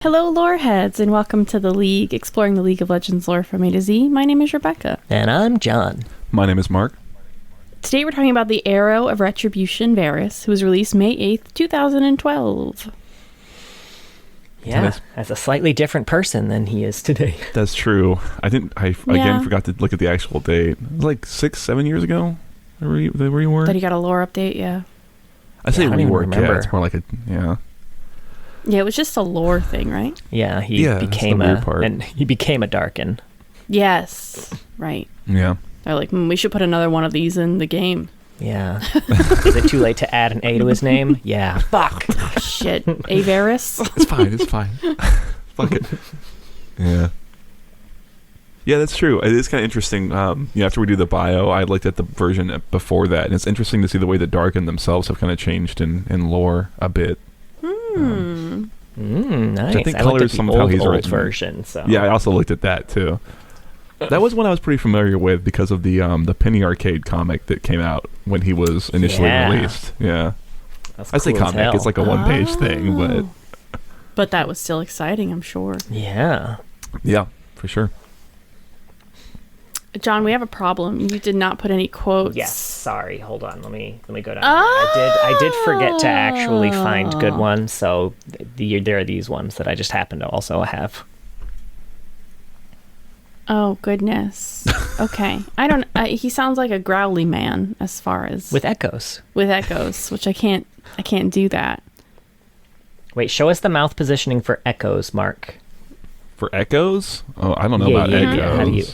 Hello, lore heads, and welcome to the League, exploring the League of Legends lore from A to Z. My name is Rebecca. And I'm John. My name is Mark. Today we're talking about the Arrow of Retribution, Varus, who was released May 8th, 2012. Yeah, as a slightly different person than he is today. That's true. I forgot to look at the actual date. It was like 6-7 years ago where you were? That he got a lore update, yeah. I say I don't even rework, remember. yeah. It's more like a, yeah. Yeah, it was just a lore thing, right? Yeah, he became a Darkin. Yes, right. Yeah. They're like, we should put another one of these in the game. Yeah. Is it too late to add an A to his name? Yeah. Fuck. Oh, shit. A Varus? It's fine. Fuck it. Yeah. Yeah, that's true. It is kind of interesting. After we do the bio, I looked at the version before that, and it's interesting to see the way that Darkin themselves have kind of changed in lore a bit. Nice. I think I color looked is at some the of how he's old written. version. So. Yeah, I also looked at that too. That was one I was pretty familiar with because of the Penny Arcade comic that came out when he was initially released. Yeah, That's I say cool as comic; hell. it's like a one-page thing, But that was still exciting, I'm sure. Yeah. yeah, for sure. John, we have a problem. You did not put any quotes. Yes. Sorry. Hold on. Let me go down. Here. I did forget to actually find good ones. So there are these ones that I just happen to also have. Oh, goodness. Okay. He sounds like a growly man as far as... With echoes. With echoes, which I can't do that. Wait, show us the mouth positioning for echoes, Mark. For echoes? Oh, I don't know about echoes. Yeah. How do you...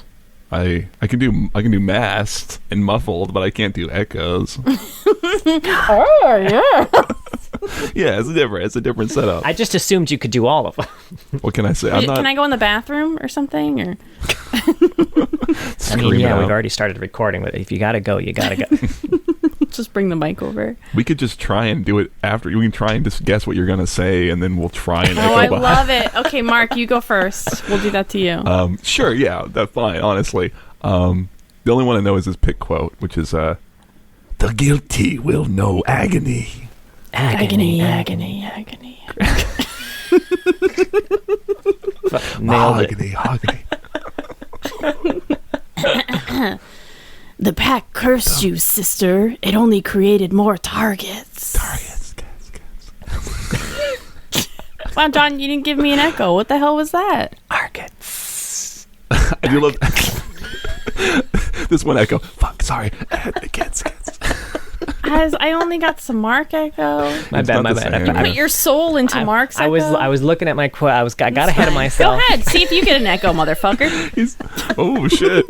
I can do masked and muffled, but I can't do echoes. Oh, yeah. Yeah, it's a different setup. I just assumed you could do all of them. What can I say? Can I go in the bathroom or something? Or I mean, yeah, we've already started recording, but if you gotta go, you gotta go. just bring the mic over. We could just try and do it after. You can try and just guess what you're gonna say, and then we'll try and. Oh, I love it. Okay, Mark, you go first. We'll do that to you. Sure. Yeah, that's fine. Honestly, the only one I know is his pick quote, which is "The guilty will know agony." Agony. Nailed it. Agony. The pack cursed you, sister. It only created more targets. Wow, John, you didn't give me an echo. What the hell was that? Targets. I do love this one echo. Fuck, sorry. Kids. I only got some Mark echo. My bad. You put your soul into Mark's echo. I was looking at my quote. I got ahead of myself. Go ahead. See if you get an echo, motherfucker. Oh, shit.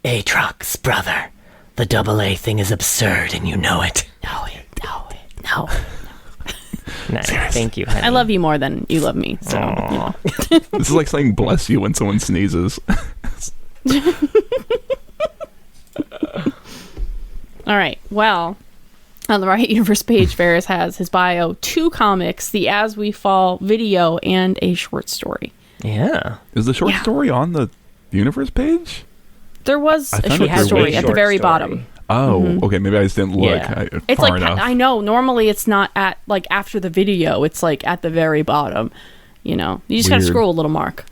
Aatrox, brother. The AA thing is absurd, and you know it. No. Nice. Seriously. Thank you, honey. I love you more than you love me. So, you know. This is like saying bless you when someone sneezes. All right. Well, on the Riot Universe page, Varus has his bio, 2 comics, the As We Fall video, and a short story. Yeah. Is the short story on the Universe page? There was a thought short there was story a at the short very story. bottom. Oh, okay. Maybe I just didn't look It's far like, enough. I know, normally it's not at, like, after the video. It's, like, at the very bottom. You know, you just gotta Weird. scroll a little, Mark.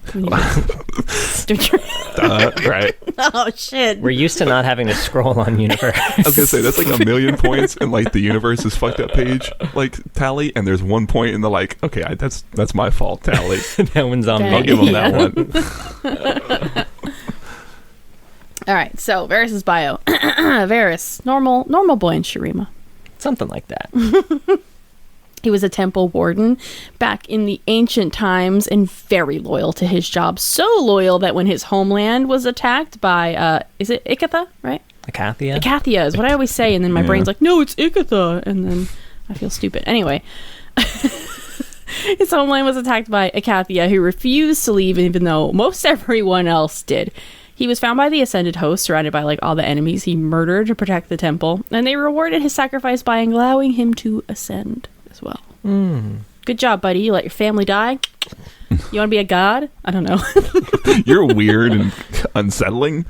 Right. Oh, shit. We're used to not having to scroll on Universe. I was gonna say that's like 1,000,000 points in like the Universe's fucked up page like tally, and there's 1 point in the like. Okay, that's my fault tally. That one's on Dang. I'll me. give him that one. All right, so Varus's bio. Varus, normal boy in Shurima. Something like that. He was a temple warden back in the ancient times and very loyal to his job. So loyal that when his homeland was attacked by, is it Ikatha, right? Acathia? Acathia is what I always say, and then my brain's like, no, it's Ikatha, and then I feel stupid. Anyway, his homeland was attacked by Acathia, who refused to leave even though most everyone else did. He was found by the Ascended Host, surrounded by like all the enemies he murdered to protect the temple, and they rewarded his sacrifice by allowing him to ascend as well. Good job, buddy. You let your family die. You want to be a god? I don't know. You're weird and unsettling.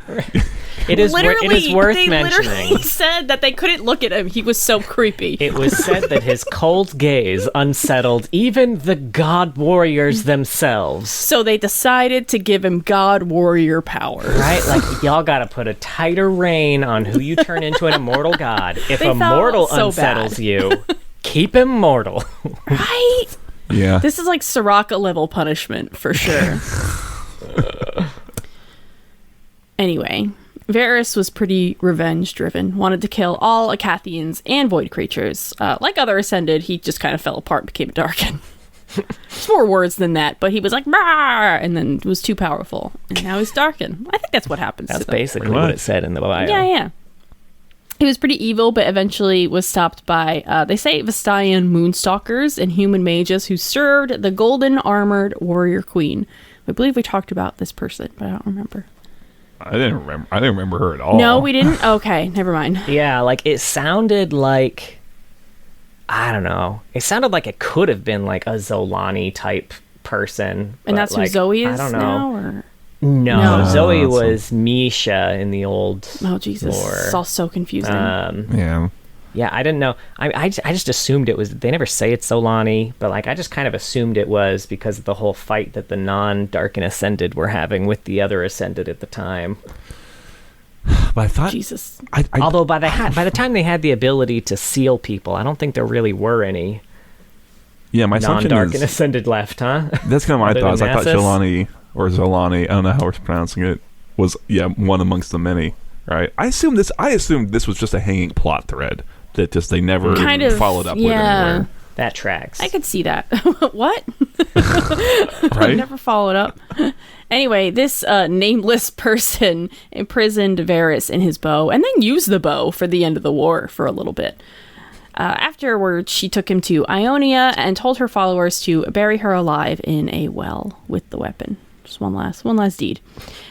It is worth they mentioning. literally said that they couldn't look at him. He was so creepy. It was said that his cold gaze unsettled even the god warriors themselves. So they decided to give him god warrior powers. Right? Like, y'all gotta put a tighter rein on who you turn into an immortal god. If They a mortal felt so unsettles bad. you, keep him mortal. Right? Yeah. This is like Soraka level punishment for sure. Anyway, Varus was pretty revenge driven, wanted to kill all Acathians and void creatures. Like other Ascended, he just kind of fell apart and became a Darkin. It's more words than that, but he was like, "Rawr!" and then was too powerful. And now he's Darkin. I think that's what happens That's to them. basically what it said in the bio. Yeah. He was pretty evil, but eventually was stopped by, they say, Vestayan moonstalkers and human mages who served the golden armored warrior queen. I believe we talked about this person, but I don't remember. I didn't remember her at all. No, we didn't? Okay, never mind. Yeah, like, it sounded like... I don't know. It sounded like it could have been, like, a Zolani type person. And that's who Zoe is I don't know. now? Or? No, No. Zoe that's was Misha in the old Oh, Jesus. lore. It's all so confusing. Yeah. Yeah, I didn't know. I just assumed it was... They never say it's Solani, but like I just kind of assumed it was because of the whole fight that the non-Darkin Ascended were having with the other Ascended at the time. But I thought... Jesus. Although by the time they had the ability to seal people, I don't think there really were any Yeah, my assumption non-Darkin is... Ascended left, huh? That's kind of my Other thoughts. than I thought Nasus? Zolani, or Zolani, I don't know how we're pronouncing it, was, one amongst the many, right? I assumed this was just a hanging plot thread that just they never Kind of, followed up with yeah. anywhere. That tracks. I could see that. What? Right? Never followed up. Anyway, this nameless person imprisoned Varus in his bow and then used the bow for the end of the war for a little bit. Afterwards, she took him to Ionia and told her followers to bury her alive in a well with the weapon. Just one last deed.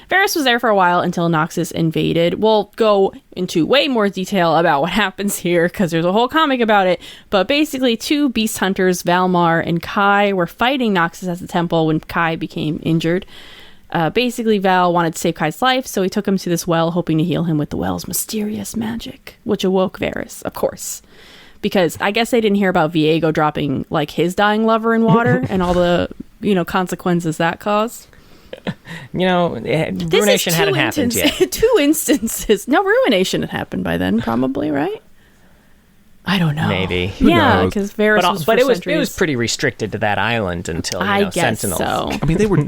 Varus was there for a while until Noxus invaded. We'll go into way more detail about what happens here because there's a whole comic about it. But basically, two beast hunters, Valmar and Kai, were fighting Noxus at the temple when Kai became injured. Basically, Val wanted to save Kai's life, so he took him to this well, hoping to heal him with the well's mysterious magic, which awoke Varus, of course. Because I guess they didn't hear about Viego dropping, like, his dying lover in water and all the, consequences that caused. Ruination hadn't happened yet. 2 instances. No, Ruination had happened by then, probably, right? I don't know. Maybe. Yeah, because Varus was but for it was centuries. pretty restricted to that island until I guess Sentinels. so. I mean, they were...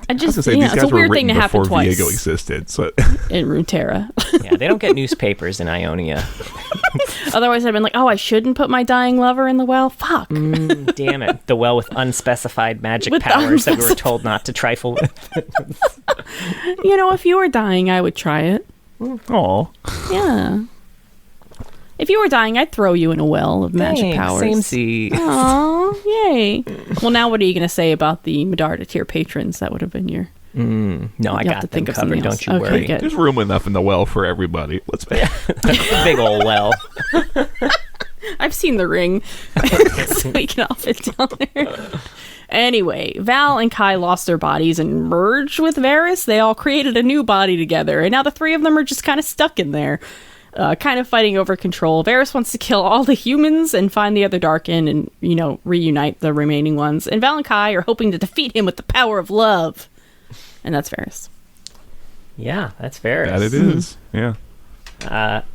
I just, was gonna say, these it's guys a were weird thing to written happen before twice Viego existed, so... in Runeterra. Yeah, they don't get newspapers in Ionia. Otherwise, I've been like, oh, I shouldn't put my dying lover in the well? Fuck. Damn it. The well with unspecified magic With the powers that we were told not to trifle with. If you were dying, I would try it. Aw. Yeah. If you were dying, I'd throw you in a well of magic powers. Samey. Aw, yay. Well, now what are you going to say about the Medarda tier patrons? That would have been your... No, I You'll have to got them think of covered. something else. Don't you Okay, worry. good. There's room enough in the well for everybody. Let's be... Big old well. I've seen the ring. So we can all fit down there. Anyway, Val and Kai lost their bodies and merged with Varus. They all created a new body together, and now the 3 of them are just kind of stuck in there, kind of fighting over control. Varus wants to kill all the humans and find the other Darkin and, reunite the remaining ones. And Val and Kai are hoping to defeat him with the power of love. And that's Varus. Yeah, that's Varus. That it is. Yeah.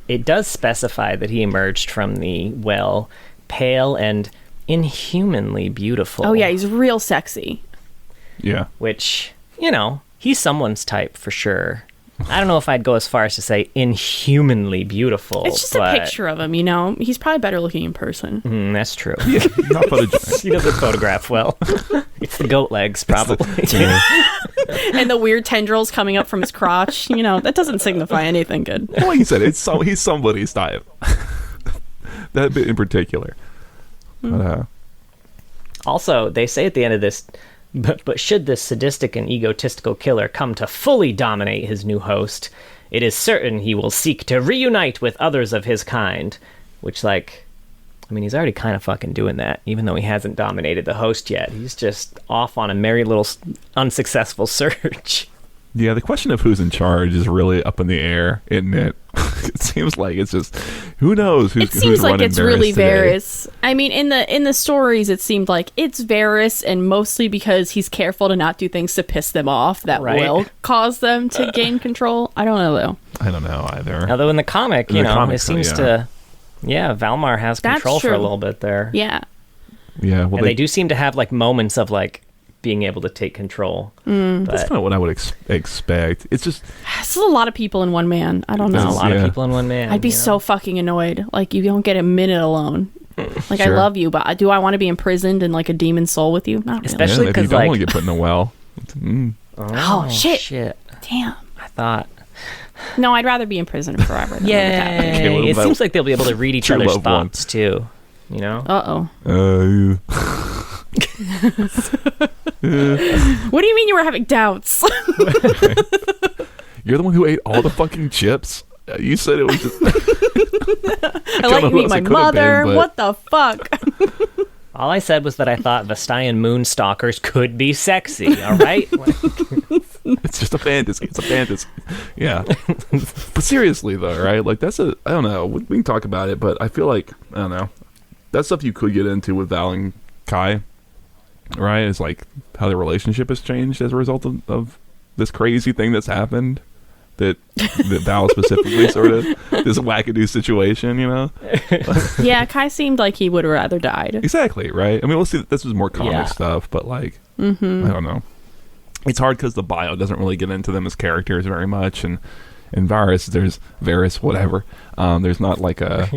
It does specify that he emerged from the well pale and inhumanly beautiful. Oh, yeah, he's real sexy. Yeah. Which, he's someone's type for sure. I don't know if I'd go as far as to say inhumanly beautiful. It's just a picture of him, He's probably better looking in person. That's true. Not photogenic. He doesn't photograph well. It's the goat legs, probably. And the weird tendrils coming up from his crotch. That doesn't signify anything good. Like you said, he's somebody's type. That bit in particular. But, Also, they say at the end of this, but should this sadistic and egotistical killer come to fully dominate his new host, it is certain he will seek to reunite with others of his kind. Which, he's already kind of fucking doing that, even though he hasn't dominated the host yet. He's just off on a merry little unsuccessful search. Yeah, the question of who's in charge is really up in the air, isn't it? It seems like it's just who knows who's. It seems like it's really today. Varus. I mean, in the stories, it seemed like it's Varus, and mostly because he's careful to not do things to piss them off that will cause them to gain control. I don't know though. I don't know either. Although in the comic, it seems to. Yeah, Valmar has control for a little bit there. Yeah. Yeah, well, and they do seem to have like moments of like being able to take control. That's kind of what I would expect. It's just this is a lot of people in one man. I don't know. A lot of people in one man. I'd be so fucking annoyed. Like you don't get a minute alone. Like Sure. I love you, but do I want to be imprisoned in like a demon soul with you? Not really. Especially if you because don't like want to get put in a well. Oh shit! Damn. I thought. No, I'd rather be in prison forever. Than Yay! It seems like they'll be able to read each other's thoughts too. You know? What do you mean you were having doubts? You're the one who ate all the fucking chips. You said it was just. I let you meet my mother. What the fuck? All I said was that I thought Vestayan Moonstalkers could be sexy. All right. It's just a fantasy. It's a fantasy. Yeah. But seriously though, right? Like I don't know. We can talk about it, but I feel like I don't know. That's stuff you could get into with Val and Kai, right? It's like how their relationship has changed as a result of this crazy thing that's happened. That Val specifically sort of this wackadoo situation, you know? Yeah, Kai seemed like he would have rather died. Exactly, right? I mean, we'll see that this was more comic stuff, but like, I don't know. It's hard because the bio doesn't really get into them as characters very much, and in Varus, whatever. There's not like there's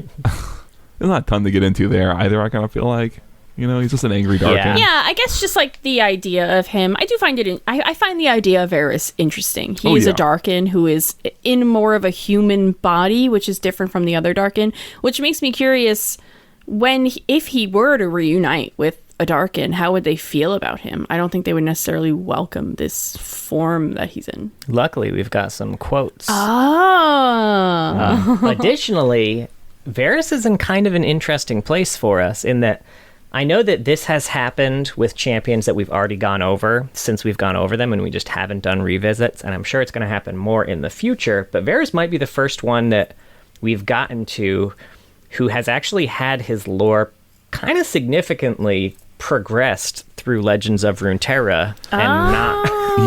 not a ton to get into there either. I kind of feel like. You know, he's just an angry Darkin. Yeah, I guess just like the idea of him, I do find it. I find the idea of Varus interesting. He's a Darkin who is in more of a human body, which is different from the other Darkin, which makes me curious if he were to reunite with a Darkin, how would they feel about him? I don't think they would necessarily welcome this form that he's in. Luckily, we've got some quotes. Additionally, Varus is in kind of an interesting place for us in that. I know that this has happened with champions that we've already gone over since we've gone over them and we just haven't done revisits, and I'm sure it's going to happen more in the future, but Varus might be the first one that we've gotten to who has actually had his lore kind of significantly progressed through Legends of Runeterra and not the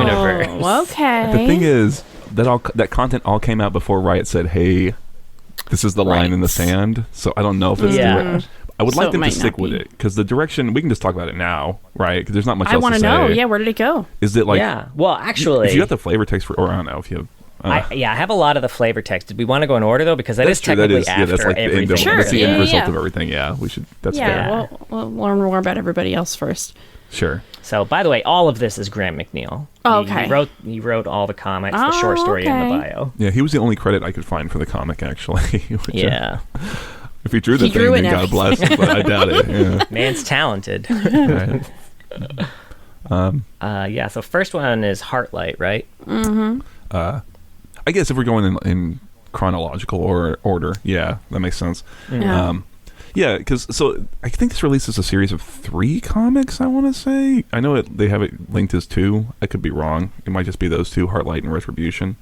universe. Okay. The thing is, that content all came out before Riot said, hey, this is the line in the sand, so I don't know if it's direct. I would like them to stick with it because the direction we can just talk about it now, right? Because there's not much else to say. I want to know. Yeah, where did it go? Is it like? Yeah. Well, actually, if you got the flavor text or I don't know if you have. I have a lot of the flavor text. Did we want to go in order though? Because that is technically after that's like everything. That's the end result of everything. Yeah, we should. That's fair. Yeah, we'll learn more about everybody else first. Sure. So, by the way, all of this is Graham McNeil. Oh, okay. He wrote all the comics, the short story, and the bio. Yeah, he was the only credit I could find for the comic, actually. Yeah. If he drew the thing, then God bless, but I doubt it. Yeah. Man's talented. So first one is Heartlight, right? Mm-hmm. I guess if we're going in chronological order, yeah, that makes sense. Yeah. Because I think this releases a series of 3 comics, I want to say. I know they have it linked as 2. I could be wrong. It might just be those 2, Heartlight and Retribution.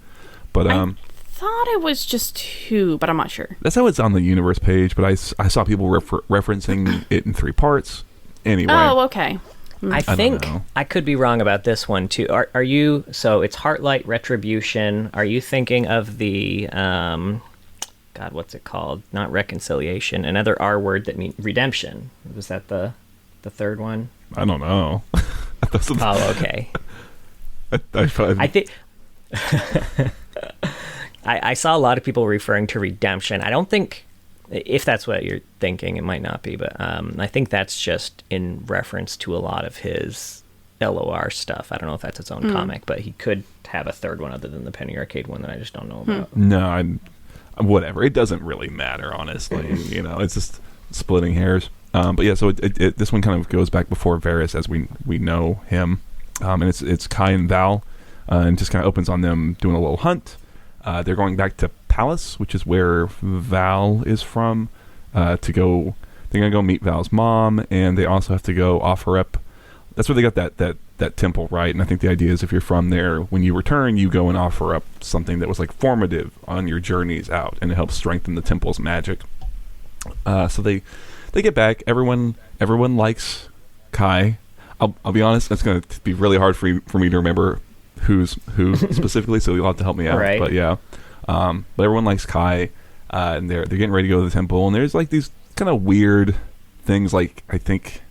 But I thought it was just 2, but I'm not sure. That's how it's on the universe page, but I saw people referencing it in 3 parts. Anyway. Oh, okay. I think I could be wrong about this one too. Are you? So it's Heartlight, Retribution. Are you thinking of the God? What's it called? Not reconciliation. Another R word that means redemption. Was that the third one? I don't know. Oh, okay. I think. I saw a lot of people referring to redemption. I don't think. If that's what you're thinking, it might not be, but I think that's just in reference to a lot of his LOR stuff. I don't know if that's its own comic, but he could have a third one other than the Penny Arcade one that I just don't know about. No, whatever. It doesn't really matter, honestly. It's just splitting hairs. But yeah, so this one kind of goes back before Varus as we know him, and it's Kai and Val, and just kind of opens on them doing a little hunt. They're going back to Palace, which is where Val is from, to go. They're gonna go meet Val's mom, and they also have to go offer up that's where they got that temple, right? And I think the idea is if you're from there, when you return, you go and offer up something that was like formative on your journeys out, and it helps strengthen the temple's magic. So they get back. Everyone likes Kai. I'll be honest, it's going to be really hard for me to remember who's who specifically, so you'll have to help me out. Right. But yeah, but everyone likes Kai, and they're getting ready to go to the temple, and there's like these kind of weird things. Like I think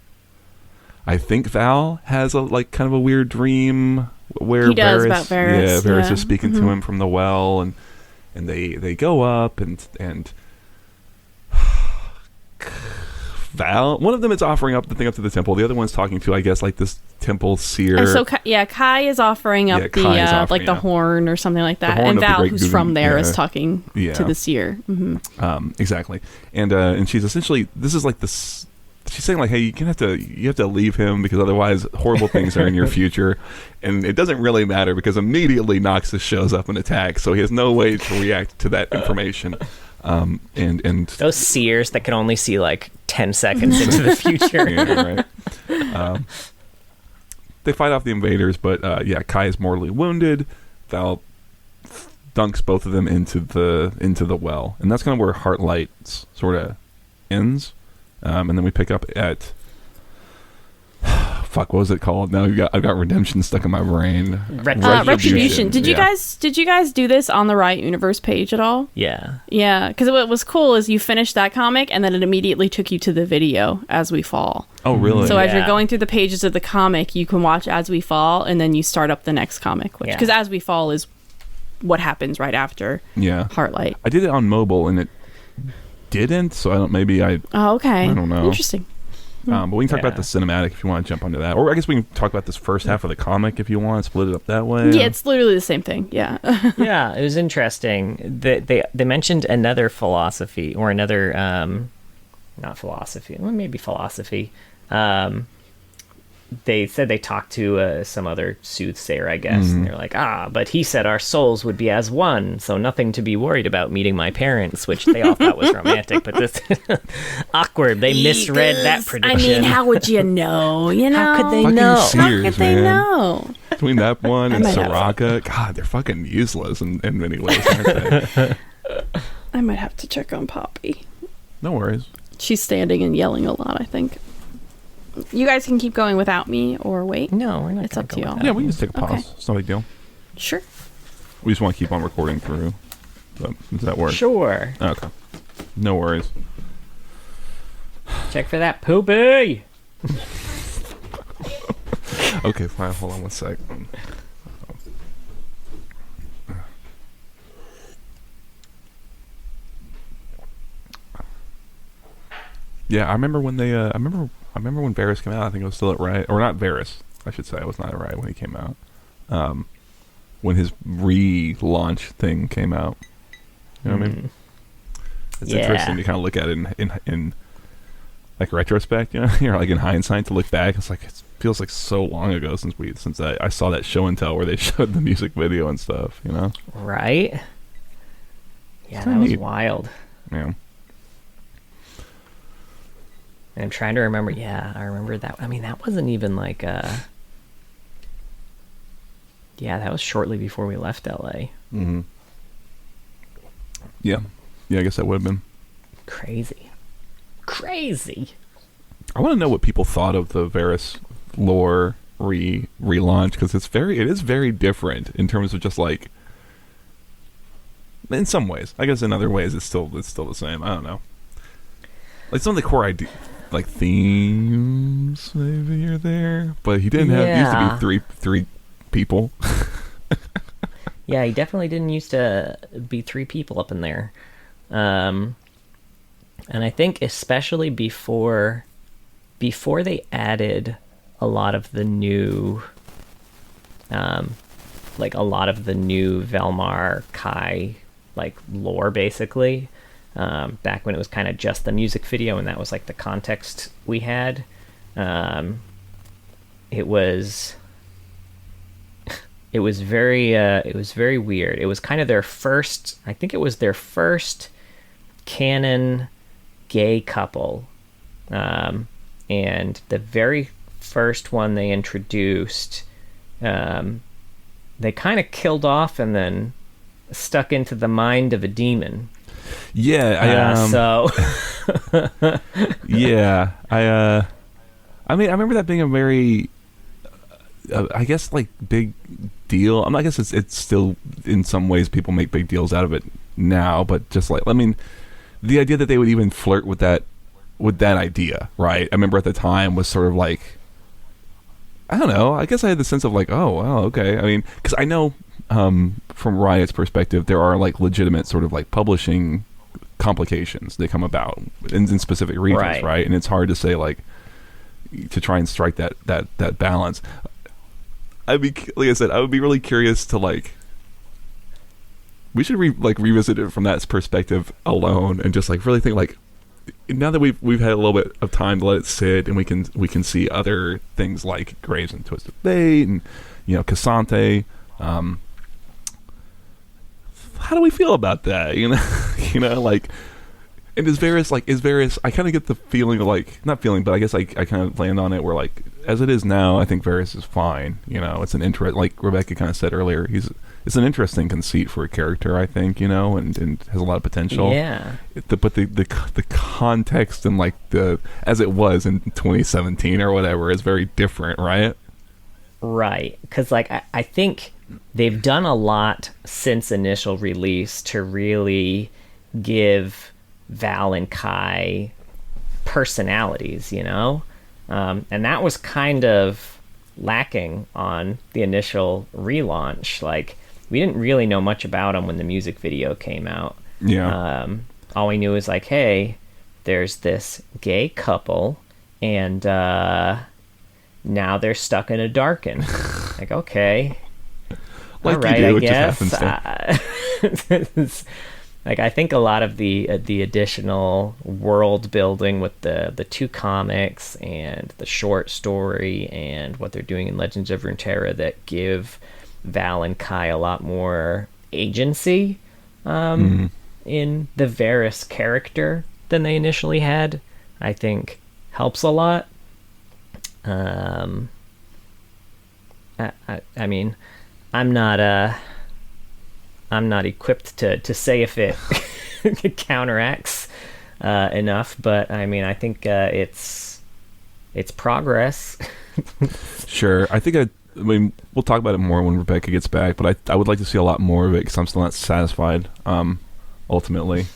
Val has a like kind of a weird dream where he does about Varus. Yeah, Varus is speaking to him from the well, and they go up and Val, one of them is offering up the thing up to the temple. The other one's talking to, I guess, like this temple seer. And so Kai is offering up the horn or something like that, and Val, who's from there, is talking to the seer. Mm-hmm. Exactly, and she's essentially, this is like this. She's saying like, hey, you have to leave him because otherwise horrible things are in your future, and it doesn't really matter because immediately Noxus shows up and attacks, so he has no way to react to that information. And those seers that can only see like 10 seconds into the future. Yeah, right. They fight off the invaders, but Kai is mortally wounded. Val dunks both of them into the well, and that's kind of where Heartlight sort of ends. And then we pick up at what was it called? Now I've got Redemption stuck in my brain. Retribution. Did you guys do this on the Riot Universe page at all? Yeah. Yeah, because what was cool is you finished that comic and then it immediately took you to the video As We Fall. Oh, really? So as you're going through the pages of the comic, you can watch As We Fall and then you start up the next comic, because As We Fall is what happens right after Heartlight. I did it on mobile and it didn't, so I don't. Oh, okay. I don't know. Interesting. But we can talk about the cinematic if you want to jump onto that. Or I guess we can talk about this first half of the comic if you want, split it up that way. Yeah, it's literally the same thing. Yeah. Yeah, it was interesting. They mentioned another philosophy, or another, not philosophy, well, maybe philosophy. They said they talked to some other soothsayer, I guess, and they're like, but he said our souls would be as one, so nothing to be worried about meeting my parents, which they all thought was romantic, but this awkward. They misread that prediction. I mean, how would you know? How could they fucking know? Sears, how could they know? Between that one and Soraka, God, they're fucking useless in many ways, aren't they? I might have to check on Poppy. No worries. She's standing and yelling a lot, I think. You guys can keep going without me or wait. No, we're not. It's up to y'all. Yeah, we can just take a pause. Okay. It's no big deal. Sure. We just want to keep on recording through. But does that work? Sure. Okay. No worries. Check for that poopy. Okay, fine. Hold on one sec. Yeah, I remember when they. I remember when Varus came out. I think it was still at Riot, or not Varus. I should say it was not at Riot when he came out. When his relaunch thing came out. You know what I mean? It's interesting to kind of look at it in like retrospect. You know, you're like in hindsight to look back. It's like it feels like so long ago since I saw that show and tell where they showed the music video and stuff. You know? Right. Yeah, that was wild. Yeah. And I'm trying to remember. Yeah, I remember that. I mean, that wasn't even like yeah, that was shortly before we left LA. Mm-hmm. Yeah, I guess that would have been crazy. I want to know what people thought of the Varus lore relaunch, because it is very different in terms of just like, in some ways. I guess in other ways it's still the same. I don't know. Like some of the core idea, like themes maybe are there, but he didn't have used to be three people. Yeah, he definitely didn't used to be three people up in there. And I think especially before they added a lot of the new Velmar Kai like lore, basically, back when it was kind of just the music video and that was like the context we had. It was very weird. It was kind of their first, I think it was their first canon gay couple. And the very first one they introduced, they kind of killed off and then stuck into the mind of a demon. Yeah, yeah, I mean, I remember that being a very, I guess, like, big deal. I guess it's still, in some ways, people make big deals out of it now, but just like, I mean, the idea that they would even flirt with that idea, right? I remember at the time was sort of like, I don't know, I guess I had the sense of like, oh, wow, okay. I mean, because I know from Riot's perspective, there are like legitimate sort of like publishing complications that come about in specific regions, right? And it's hard to say, like, to try and strike that balance. Like I said, I would be really curious to, like, we should revisit it from that perspective alone, and just like really think, like, now that we've had a little bit of time to let it sit, and we can see other things like Graves and Twisted Fate, and, you know, Cassante. How do we feel about that? You know, like, and is Varus, I kind of get the feeling of, like, not feeling, but I guess I kind of land on it where, like, as it is now, I think Varus is fine. You know, it's an like Rebecca kind of said earlier, it's an interesting conceit for a character, I think, you know, and has a lot of potential. Yeah. But the context and, like, as it was in 2017 or whatever is very different, right? Right. Because, like, I think they've done a lot since initial release to really give Val and Kai personalities, you know? And that was kind of lacking on the initial relaunch. Like, we didn't really know much about them when the music video came out. Yeah. All we knew was, like, hey, there's this gay couple, and now they're stuck in a Darkin. Like, okay. Like, all right, you do, I guess. Like, I think a lot of the additional world building with the two comics and the short story and what they're doing in Legends of Runeterra that give Val and Kai a lot more agency in the Varus character than they initially had, I think helps a lot. I mean, I'm not equipped to say if it counteracts enough, but I mean, I think it's progress. Sure. I think I mean, we'll talk about it more when Rebecca gets back, but I would like to see a lot more of it, because I'm still not satisfied, ultimately,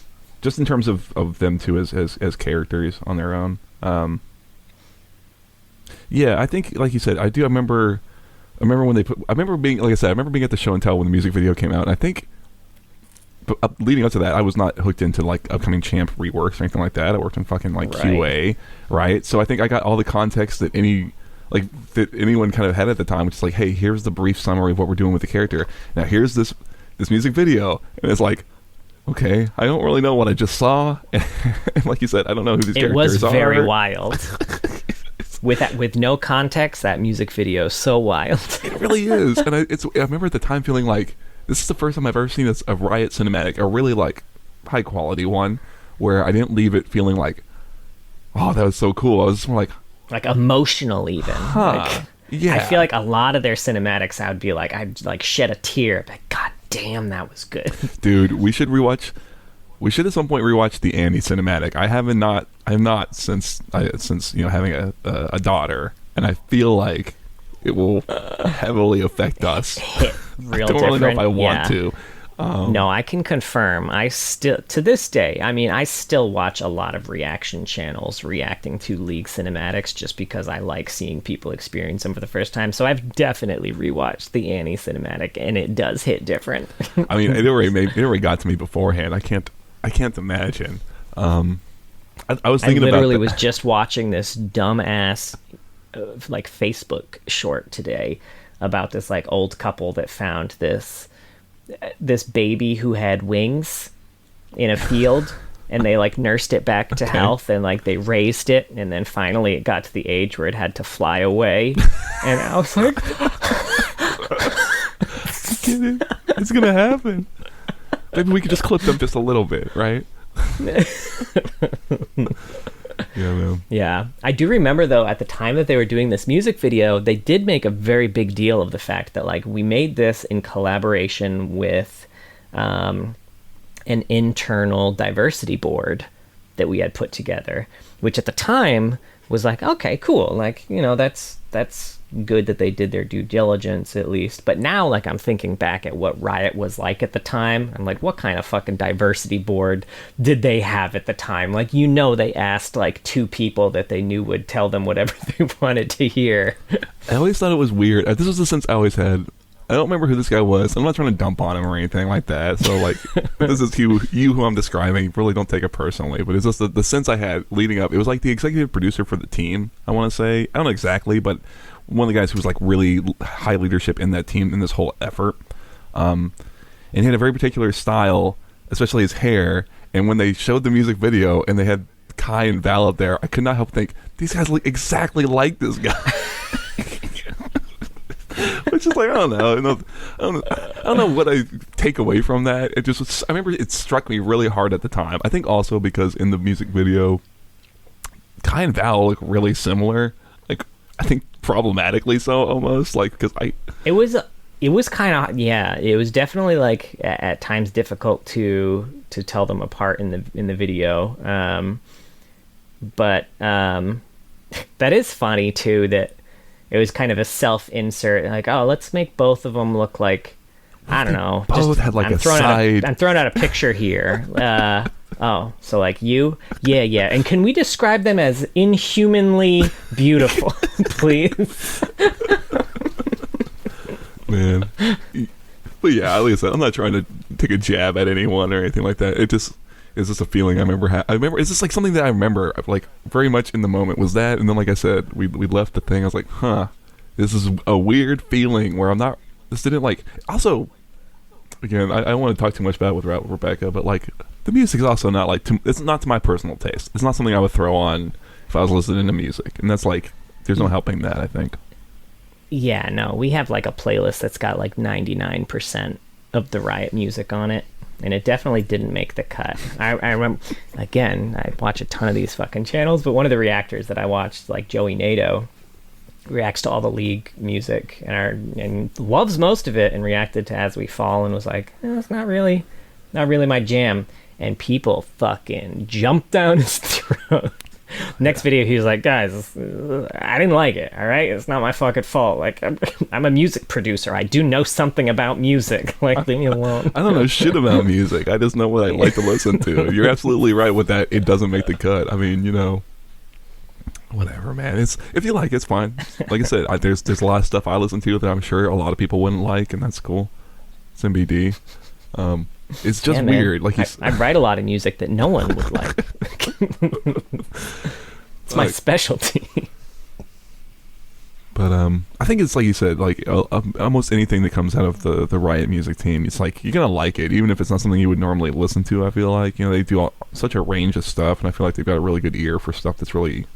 just in terms of them two as characters on their own. Yeah, I think, like you said, I remember when they I remember being at the show and tell when the music video came out, and I think leading up to that, I was not hooked into, like, upcoming Champ reworks or anything like that. I worked in fucking, like, QA, right? So I think I got all the context that anyone kind of had at the time, which is like, hey, here's the brief summary of what we're doing with the character. Now here's this music video, and it's like, okay, I don't really know what I just saw, and like you said, I don't know who these characters are. It was very wild. With no context, that music video is so wild. It really is, and I remember at the time feeling like this is the first time I've ever seen a Riot cinematic, a really, like, high quality one, where I didn't leave it feeling like, oh, that was so cool. I was just more like emotional, even. Like, yeah. I feel like a lot of their cinematics, I'd be like, I'd, like, shed a tear. Like, God damn, that was good. Dude, we should at some point rewatch the Annie cinematic. I have not since you know, having a daughter, and I feel like it will heavily affect us. Hit real I don't really know if I want yeah. to. No, I can confirm. I still, to this day, I mean, I still watch a lot of reaction channels reacting to League cinematics just because I like seeing people experience them for the first time. So I've definitely rewatched the Annie cinematic, and it does hit different. I mean, it already got to me beforehand. I can't imagine. I was thinking I literally about was just watching this dumbass like Facebook short today about this, like, old couple that found this baby who had wings in a field, and they, like, nursed it back to health, and, like, they raised it, and then finally it got to the age where it had to fly away. And I was like, it's gonna happen. Maybe we could just clip them just a little bit, right? Yeah, man. Yeah. I do remember, though, at the time that they were doing this music video, they did make a very big deal of the fact that, like, we made this in collaboration with an internal diversity board that we had put together, which at the time was like, okay, cool. Like, you know, that's good that they did their due diligence at least. But now, like, I'm thinking back at what Riot was like at the time. I'm like, what kind of fucking diversity board did they have at the time? Like, you know, they asked like 2 people that they knew would tell them whatever they wanted to hear. I always thought it was weird. This was the sense I always had. I don't remember who this guy was. I'm not trying to dump on him or anything like that. So, like, this is you who I'm describing. Really don't take it personally. But it's just the sense I had leading up. It was like the executive producer for the team, I want to say. I don't know exactly, but one of the guys who was, like, really high leadership in that team in this whole effort. And he had a very particular style, especially his hair. And when they showed the music video and they had Kai and Val up there, I could not help think, these guys look exactly like this guy. Which is like, I don't know what I take away from that. It just was, I remember it struck me really hard at the time. I think also because in the music video, Kai and Val look really similar. Like, I think problematically so almost. Like, because it was kind of, yeah, it was definitely like at times difficult to tell them apart in the video. But that is funny too, that it was kind of a self-insert, like, oh, let's make both of them look like, I don't know. Both had like I'm throwing out a picture here. Oh, so like you? Yeah. And can we describe them as inhumanly beautiful, please? Man. But yeah, like I said, I'm not trying to take a jab at anyone or anything like that. It's just a feeling I remember. It's just like something that I remember, like, very much in the moment was that. And then, like I said, we left the thing. I was like, this is a weird feeling where this didn't, like, also, again, I don't want to talk too much about it with Rebecca, but, like, the music is also not, like, it's not to my personal taste. It's not something I would throw on if I was listening to music. And that's, like, there's no helping that, I think. Yeah, no, we have, like, a playlist that's got, like, 99% of the Riot music on it. And it definitely didn't make the cut. I remember, again, I watch a ton of these fucking channels, but one of the reactors that I watched, like Joey Nato, reacts to all the League music and loves most of it, and reacted to As We Fall and was like, it's not really my jam. And people fucking jumped down his throat. Next video, he was like, guys, I didn't like it, all right? It's not my fucking fault. Like, I'm a music producer. I do know something about music. Like, leave me alone. I don't know shit about music. I just know what I like to listen to. You're absolutely right with that. It doesn't make the cut. I mean, you know, whatever, man. If you like it, it's fine. Like I said, there's a lot of stuff I listen to that I'm sure a lot of people wouldn't like, and that's cool. It's MBD. It's just weird. Like, I write a lot of music that no one would like. It's my specialty. But I think it's like you said, like almost anything that comes out of the Riot music team, it's like you're gonna like it, even if it's not something you would normally listen to. I feel like, you know, they do such a range of stuff, and I feel like they've got a really good ear for stuff that's really,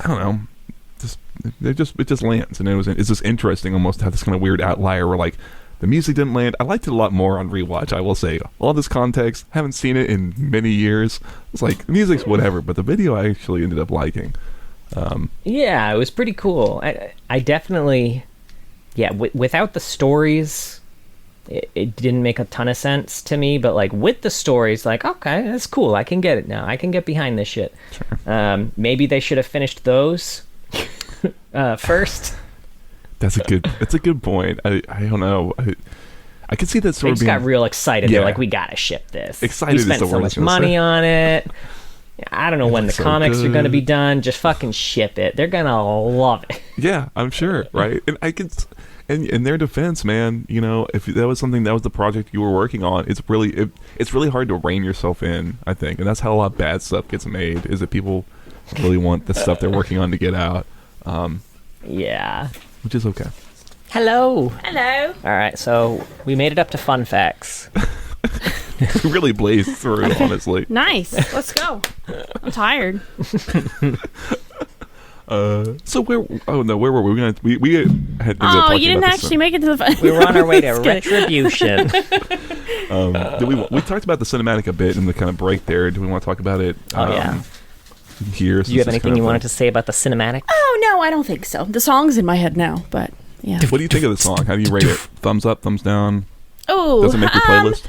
I don't know, it just lands, and it's just interesting almost to have this kind of weird outlier where, like, the music didn't land. I liked it a lot more on rewatch, I will say. All this context, haven't seen it in many years. It's like, the music's whatever, but the video I actually ended up liking. Yeah, it was pretty cool. I definitely, yeah, without the stories, it didn't make a ton of sense to me, but, like, with the stories, like, okay, that's cool. I can get it now. I can get behind this shit. Sure. Maybe they should have finished those first. That's a good point. I don't know. I could see that sort of being... They just got real excited. Yeah. They're like, we gotta ship this. Excited we spent so much money on it. I don't know when the comics are going to be done. Just fucking ship it. They're going to love it. Yeah, I'm sure, right? And I could... And in their defense, man, you know, if that was the project you were working on, it's really hard to rein yourself in, I think. And that's how a lot of bad stuff gets made, is that people really want the stuff they're working on to get out. Yeah. Which is okay. Hello. Hello. All right, so we made it up to fun facts. We really blazed through, honestly. Nice. Let's go. I'm tired. So where were we? We had ended up Oh, talking you didn't about actually make it to the fun. We were on our way to Retribution. We talked about the cinematic a bit in the kind of break there. Do we want to talk about it? Oh, yeah. years. Do you have anything you wanted to say about the cinematic? Oh, no, I don't think so. The song's in my head now, but yeah. What do you think of the song? How do you rate it? Thumbs up, thumbs down? Oh, Does it make your playlist?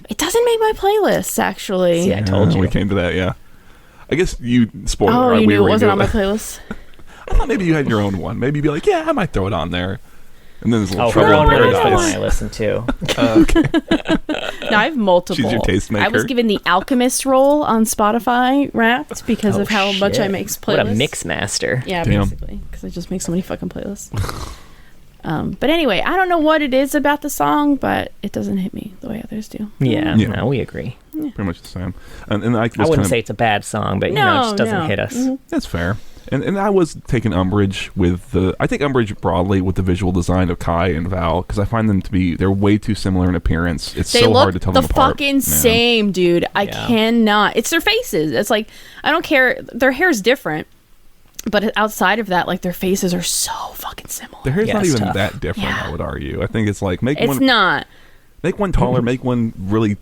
It doesn't make my playlist, actually. See, I told you. We came to that, yeah. I guess you, spoiler. Oh, right? you knew it were wasn't on into my it. playlist? I thought maybe you had your own one. Maybe you'd be like, yeah, I might throw it on there. And then there's a little trouble her in own one is the paradise. one I listen to. Okay. No, I have multiple. She's your tastemaker. I was given the Alchemist role on Spotify Wrapped because of how much I make playlists. What a mix master. Yeah, Damn. basically, because I just make so many fucking playlists. But anyway, I don't know what it is about the song, but it doesn't hit me the way others do. Yeah, Yeah. no, we agree. Pretty much the same. And I wouldn't say it's a bad song, but, it just doesn't hit us. Mm-hmm. That's fair. And I was taking umbrage with I take umbrage broadly with the visual design of Kai and Val, because I find them to be, they're way too similar in appearance. It's They so look hard to tell the them apart. fucking man. same, dude. I cannot. It's their faces. It's like, I don't care. Their hair's different, but outside of that, like, their faces are so fucking similar. Their hair's Yeah, not it's even tough. that different, Yeah. I would argue. I think it's like, make It's not. one taller, make one really,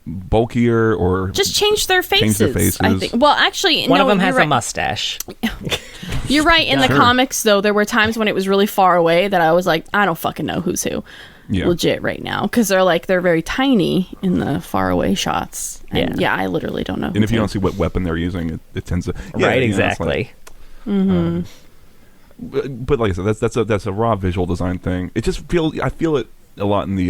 bulkier, or Just change their faces. Change their faces. I think. Well, actually, One no, of them you're has right. a mustache. You're right. In the Sure. comics, though, there were times when it was really far away that I was like, I don't fucking know who's who. Yeah. Legit right now, because they're very tiny in the far away shots. And Yeah. I literally don't know. And if you don't see what weapon they're using, it tends to Right, it's like- exactly. but like I said, that's a raw visual design thing. It just I feel it a lot in the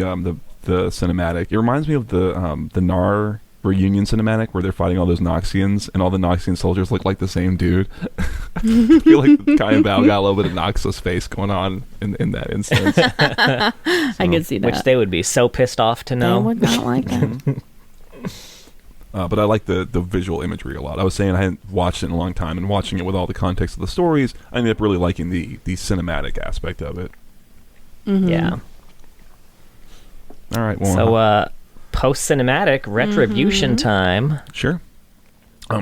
cinematic. It reminds me of the Nar reunion cinematic where they're fighting all those Noxians, and all the Noxian soldiers look like the same dude. I feel like Kai and Val got a little bit of Noxus face going on in that instance. I can see that. Which they would be so pissed off to They know. would not like that. But I like the visual imagery a lot. I was saying I hadn't watched it in a long time, and watching it with all the context of the stories, I ended up really liking the cinematic aspect of it. Yeah. All right, well, So, post-cinematic retribution time. sure.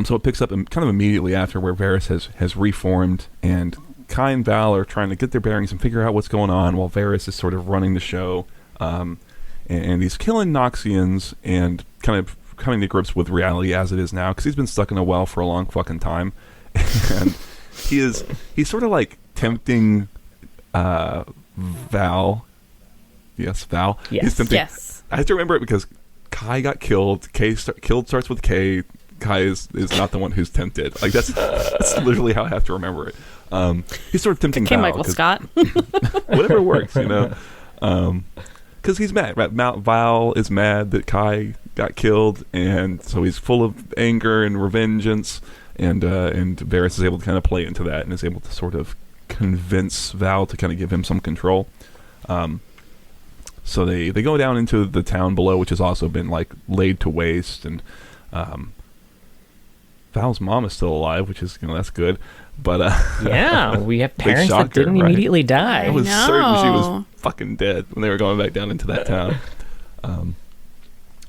So it picks up kind of immediately after where Varus has reformed, and Kai and Val are trying to get their bearings and figure out what's going on, while Varus is sort of running the show, and he's killing Noxians and kind of coming to grips with reality as it is now, because he's been stuck in a well for a long fucking time, and he's sort of like tempting Val. Yes, Val. Yes. He's tempting, Yes. I have to remember it because Kai got killed. Killed starts with K. Kai is not the one who's tempted. Like that's literally how I have to remember it. He's sort of tempting Okay, Val. Michael 'cause Scott. whatever works, because he's mad. Right? Val is mad that Kai got killed, and so he's full of anger and revengeance. And Varus is able to kind of play into that, and is able to sort of convince Val to kind of give him some control. So they go down into the town below, which has also been like laid to waste, and Val's mom is still alive, which is that's good. But Yeah, we have parents that shocker, didn't right? immediately die. I was know. certain she was fucking dead when they were going back down into that town.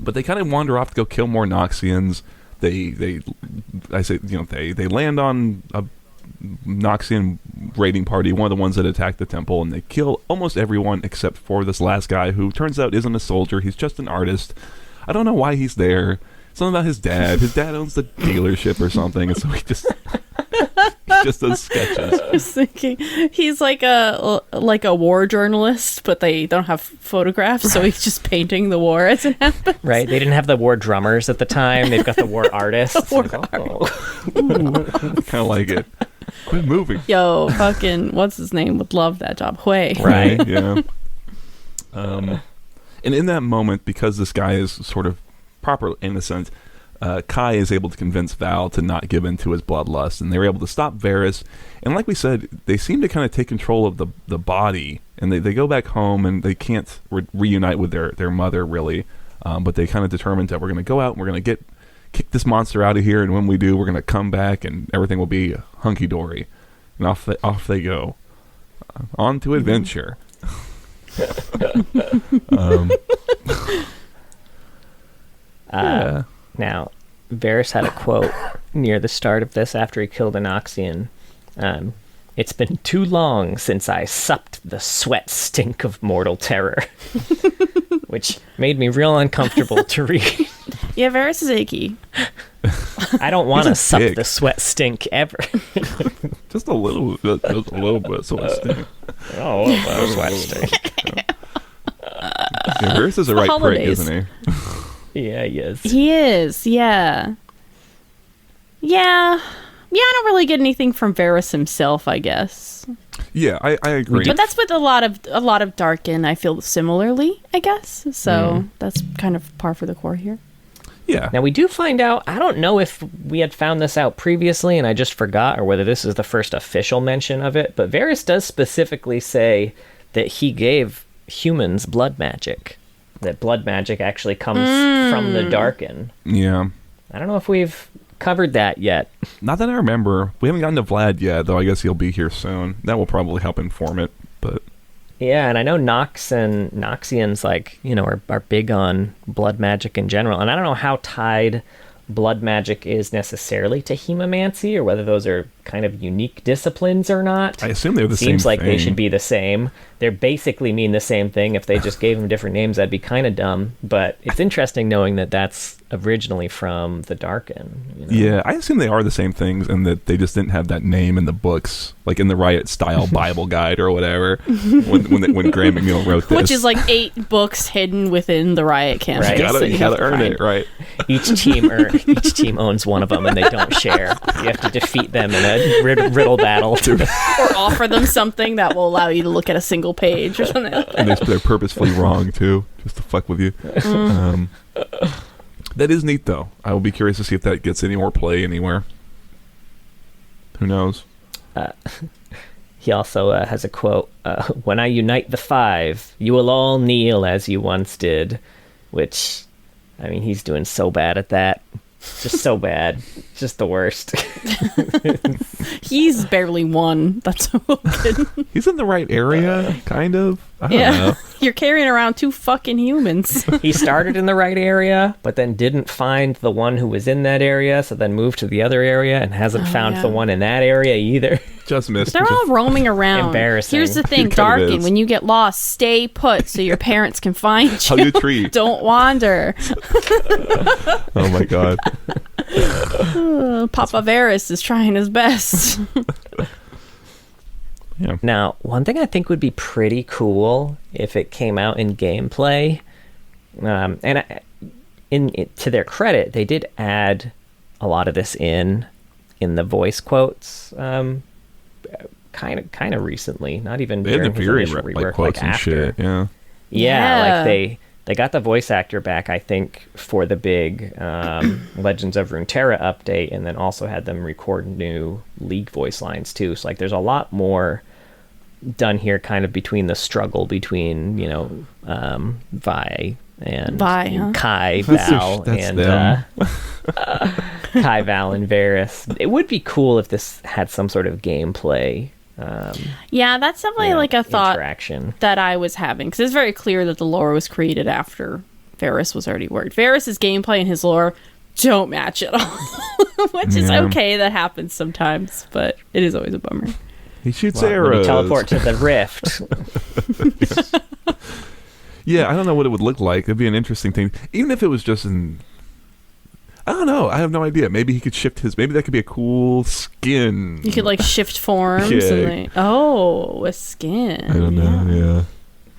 But they kind of wander off to go kill more Noxians. They land on a Noxian raiding party, one of the ones that attacked the temple, and they kill almost everyone except for this last guy, who turns out isn't a soldier. He's just an artist. I don't know why he's there. Something about his dad. His dad owns the dealership or something, and so he just does sketches. I was thinking he's like a war journalist, but they don't have photographs, so he's just painting the war as it happens. Right? They didn't have the war drummers at the time. They've got the war artists. War Kind of like it. Quit moving. Yo, fucking what's his name would love that job. Hui. Right. Yeah. And in that moment, because this guy is sort of proper innocent, Kai is able to convince Val to not give in to his bloodlust, and they're able to stop Varus. And like we said, they seem to kind of take control of the body, and they go back home, and they can't reunite with their mother, really. But they kind of determined that we're going to go out and we're going to kick this monster out of here, and when we do, we're going to come back, and everything will be hunky-dory. And off they go. On to adventure. Yeah. Now, Varus had a quote near the start of this after he killed an Noxian. It's been too long since I supped the sweat stink of mortal terror. Which made me real uncomfortable to read. Yeah, Varus is icky. I don't want to He's a sup pig. the sweat stink ever. Just a little bit. So I stink. Oh, sweat stink. Yeah, Varus is a right prick, holidays. isn't he? Yeah, he is. He is, yeah. Yeah. Yeah, I don't really get anything from Varus himself, I guess. Yeah, I agree. But that's with a lot of Darkin, I feel similarly, I guess. So that's kind of par for the course here. Yeah. Now, we do find out, I don't know if we had found this out previously and I just forgot, or whether this is the first official mention of it, but Varus does specifically say that he gave humans blood magic. That blood magic actually comes from the Darkin. Yeah. I don't know if we've covered that yet. Not that I remember. We haven't gotten to Vlad yet, though I guess he'll be here soon. That will probably help inform it, but... Yeah, and I know Nox and Noxians, like, you know, are big on blood magic in general. And I don't know how tied blood magic is necessarily to hemomancy, or whether those are kind of unique disciplines or not. I assume they're the same Seems like they thing. should be the same. They basically mean the same thing. If they just gave them different names, that'd be kind of dumb. But it's interesting knowing that that's originally from the Darkin. You know? Yeah, I assume they are the same things, and that they just didn't have that name in the books, like in the Riot Style Bible Guide or whatever, when Graham McNeil wrote this. Which is like 8 books hidden within the Riot campus. Right. that You gotta have to earn find. it, right? Each team owns one of them, and they don't share. You have to defeat them in a riddle battle. Or offer them something that will allow you to look at a single page or something. And they're purposefully wrong, too, just to fuck with you. That is neat, though. I will be curious to see if that gets any more play anywhere. Who knows? He also has a quote, when I unite the 5, you will all kneel as you once did, which, I mean, he's doing so bad at that. Just so bad. Just the worst. He's barely won. That's so good. He's in the right area, kind of. I don't know. You're carrying around 2 fucking humans. He started in the right area, but then didn't find the one who was in that area, so then moved to the other area and hasn't found the one in that area either. Just missed. They're all roaming around. Embarrassing. Here's the thing, It kind of Darkin, is. when you get lost, stay put so your parents can find you. Hug a tree. Don't wander. Oh my god. Papa Varus is trying his best. Yeah. Now, one thing I think would be pretty cool if it came out in gameplay, to their credit, they did add a lot of this in the voice quotes, kind of recently. Not even They had during the his Fury initial rework, quotes and after. shit. Yeah. Yeah, like they got the voice actor back, I think, for the big Legends of Runeterra update, and then also had them record new League voice lines too. So like, there's a lot more done here, kind of between the struggle between Vi and Kai, Val, That's and them. Kai, Val, and Varus. It would be cool if this had some sort of gameplay. Yeah, that's definitely like a thought interaction that I was having, because it's very clear that the lore was created after Varus was already worked. Varus's gameplay and his lore don't match at all, which is okay. That happens sometimes, but it is always a bummer. He shoots When arrows. you teleport to the rift. Yeah, I don't know what it would look like. It'd be an interesting thing. Even if it was just in... I don't know. I have no idea. Maybe he could shift his... Maybe that could be a cool skin. You could like shift forms. Yeah. And a skin. I don't know. Yeah.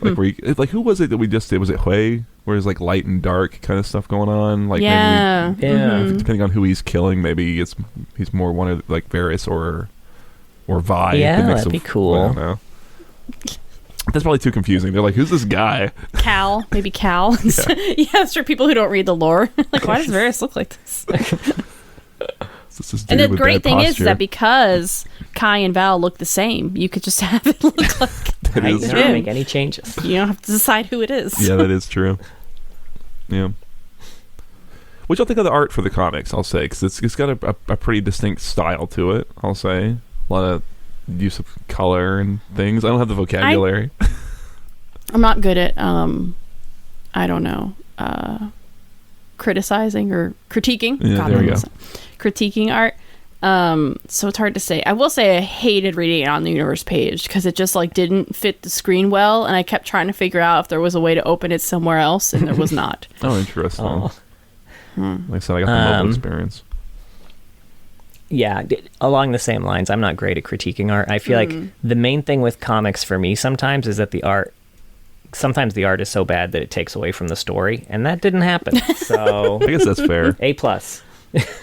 Like where you, like who was it that we just did? Was it Hui? Where it's like light and dark kind of stuff going on. Like Yeah. maybe Mhm. depending on who he's killing, maybe he's more one of like Varus or Vi. Yeah, the mix that'd be of- cool. I don't know. That's probably too confusing. They're like, who's this guy? Cal. Maybe Cal. Yeah, it's for people who don't read the lore. Like, why does Varus look like this? This is And dude the with great bad thing is posture. that because Kai and Val look the same, you could just have it look like That I is don't true. make any changes. you don't have to decide who it is. Yeah, that is true. Yeah. What y'all think of the art for the comics? I'll say, because it's got a pretty distinct style to it. I'll say a lot of use of color and things. I don't have the vocabulary. I'm not good at I don't know, criticizing or critiquing. Yeah, there we go. Critiquing art. So it's hard to say. I will say I hated reading it on the universe page because it just like didn't fit the screen well, and I kept trying to figure out if there was a way to open it somewhere else, and there was not. Oh, interesting. Oh. Like I said, I got the mobile experience. along the same lines, I'm not great at critiquing art. I feel like the main thing with comics for me sometimes is that sometimes the art is so bad that it takes away from the story, and that didn't happen. So I guess that's fair. A+.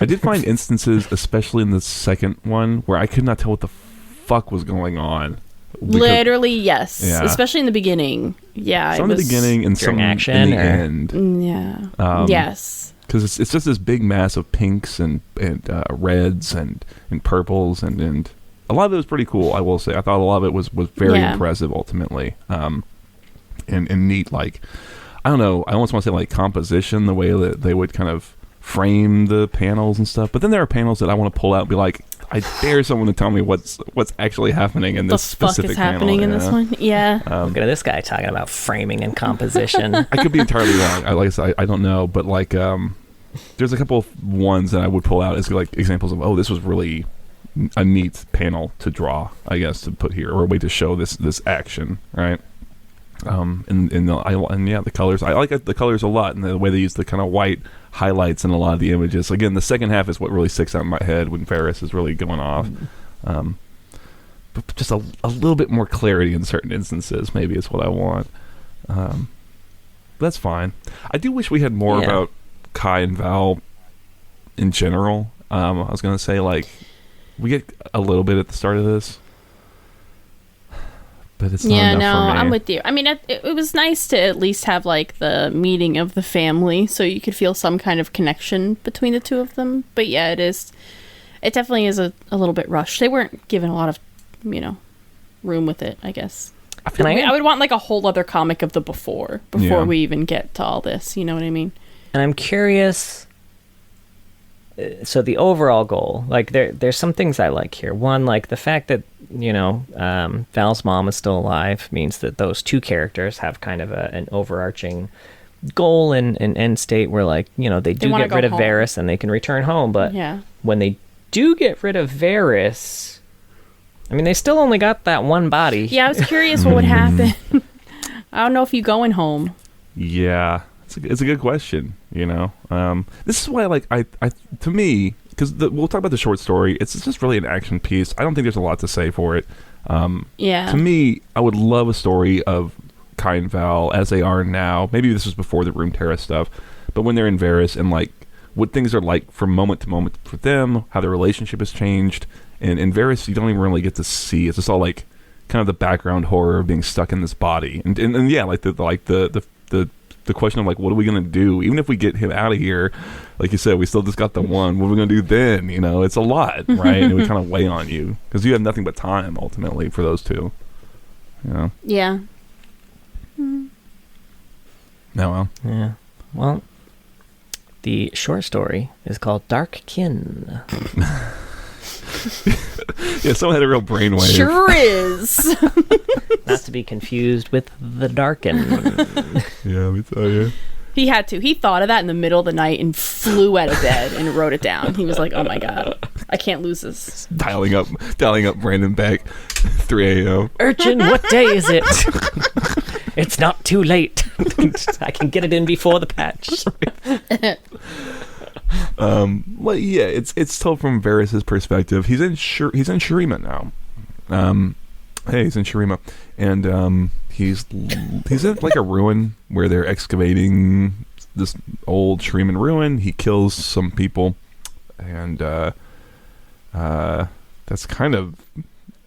I did find instances, especially in the second one, where I could not tell what the fuck was going on. Literally, yes. Yeah. Especially in the beginning. Yeah. Some in the beginning and some action, in the end. Yeah. Yes. Because it's just this big mass of pinks and reds and purples and a lot of it was pretty cool. I will say, I thought a lot of it was very impressive ultimately, and neat. Like, I don't know, I almost want to say like composition, the way that they would kind of frame the panels and stuff. But then there are panels that I want to pull out and be like, I dare someone to tell me what's actually happening in this specific panel. The fuck is happening in this one? Yeah. Look at this guy talking about framing and composition. I could be entirely wrong. Like I said, I don't know, but like there's a couple of ones that I would pull out as like examples of, oh, this was really a neat panel to draw, I guess, to put here, or a way to show this action, right? The colors. I like the colors a lot, and the way they use the kind of white highlights in a lot of the images. Again, the second half is what really sticks out in my head when Varus is really going off. But just a little bit more clarity in certain instances, maybe, is what I want. That's fine. I do wish we had more about Kai and Val in general. I was going to say, like, we get a little bit at the start of this, but it's not enough for me. I'm with you. I mean, it was nice to at least have like the meeting of the family, so you could feel some kind of connection between the two of them. But yeah, it definitely is a little bit rushed. They weren't given a lot of, room with it, I guess. I would want like a whole other comic of the before we even get to all this. You know what I mean? And I'm curious. So the overall goal, like there's some things I like here. One, like the fact that Val's mom is still alive means that those two characters have kind of an overarching goal and end state where, like, they do get rid of Varus and they can return home. But when they do get rid of Varus, I mean, they still only got that one body. Yeah, I was curious what would happen. I don't know if you going home. Yeah. It's a good question, This is why, like, I to me, because we'll talk about the short story. It's just really an action piece. I don't think there's a lot to say for it. To me, I would love a story of Kai and Val as they are now. Maybe this was before the Room Terra stuff, but when they're in Varus and like what things are like from moment to moment for them, how their relationship has changed. And in Varus, you don't even really get to see. It's just all like kind of the background horror of being stuck in this body, and yeah, like the question of like, what are we going to do? Even if we get him out of here, like you said, we still just got the one. What are we going to do then? It's a lot, right? And it would kind of weigh on you because you have nothing but time ultimately for those two. Yeah. Oh, well. Yeah. Well, the short story is called Darkin. Yeah, someone had a real brainwave. Sure is. Not to be confused with the Darkin. Yeah, let me tell you. He had to. He thought of that in the middle of the night and flew out of bed and wrote it down. He was like, "Oh my god, I can't lose this." Dialing up Brandon Beck, 3 a.m. Urchin, what day is it? It's not too late. I can get it in before the patch. Well, yeah, it's told from Varus's perspective. He's in Shurima now. He's in Shurima, and he's in like a ruin where they're excavating this old Shuriman ruin. He kills some people, and that's kind of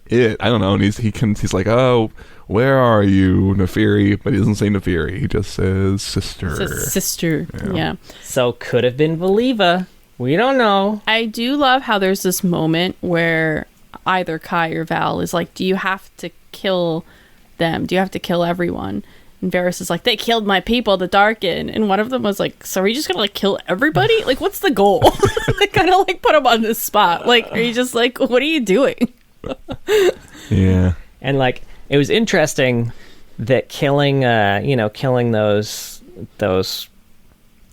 it. I don't know. And he's like, oh, where are you, Neferi? But he doesn't say Neferi. He just says sister. It says sister. Yeah. So could have been Valiva. We don't know. I do love how there's this moment where either Kai or Val is like, do you have to kill them? Do you have to kill everyone? And Varus is like, they killed my people, the Darkin. And one of them was like, so are you just gonna like kill everybody? Like, what's the goal? They kind of like put him on this spot. Like, are you just like, what are you doing? Yeah. And like, it was interesting that killing those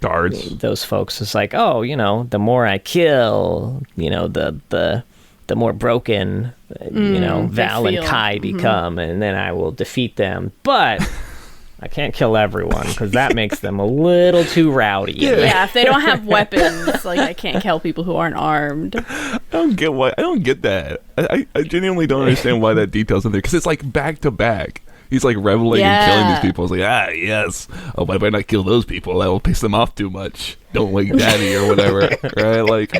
guards, those folks is like, oh, the more I kill, the more broken, Val and Kai become, and then I will defeat them. But I can't kill everyone because that makes them a little too rowdy. Yeah, if they don't have weapons, like I can't kill people who aren't armed. I don't get that. I genuinely don't understand why that detail's in there, because it's like back to back. He's like reveling and killing these people. It's like, yes. Oh, but I better not kill those people. That will piss them off too much. Don't wake daddy or whatever. Right? Like,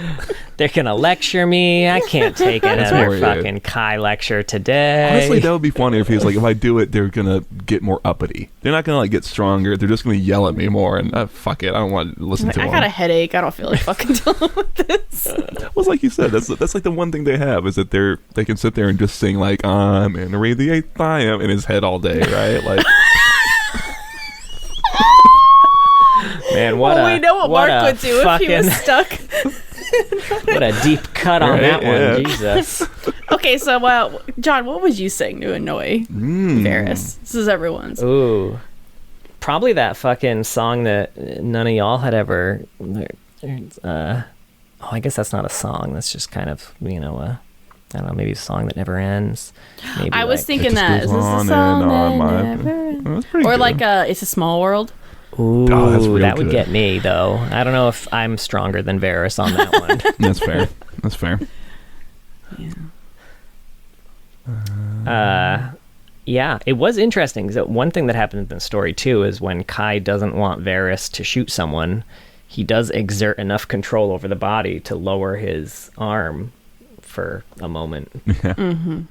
they're going to lecture me. I can't take another fucking Kai lecture today. Honestly, that would be funny if he was like, if I do it, they're going to get more uppity. They're not going to like get stronger. They're just going to yell at me more. And fuck it. I don't want to listen to them. I got a headache. I don't feel like fucking dealing with this. Well, it's like you said. That's like the one thing they have is that they can sit there and just sing like, I'm in the 8th I am in his head all day, right? Like. Man, we know what Mark would do if he was stuck. What a deep cut on that one, Jesus. Okay, so John, what would you sing to annoy Varus? This is everyone's. Ooh, probably that fucking song that none of y'all had ever. I guess that's not a song. That's just kind of I don't know, maybe a song that never ends. Maybe I was thinking that. Is this a song that never ends? Or good. Like It's a Small World. Ooh, that would get me, though. I don't know if I'm stronger than Varus on that one. That's fair. Yeah, it was interesting. Because one thing that happens in the story, too, is when Kai doesn't want Varus to shoot someone, he does exert enough control over the body to lower his arm for a moment.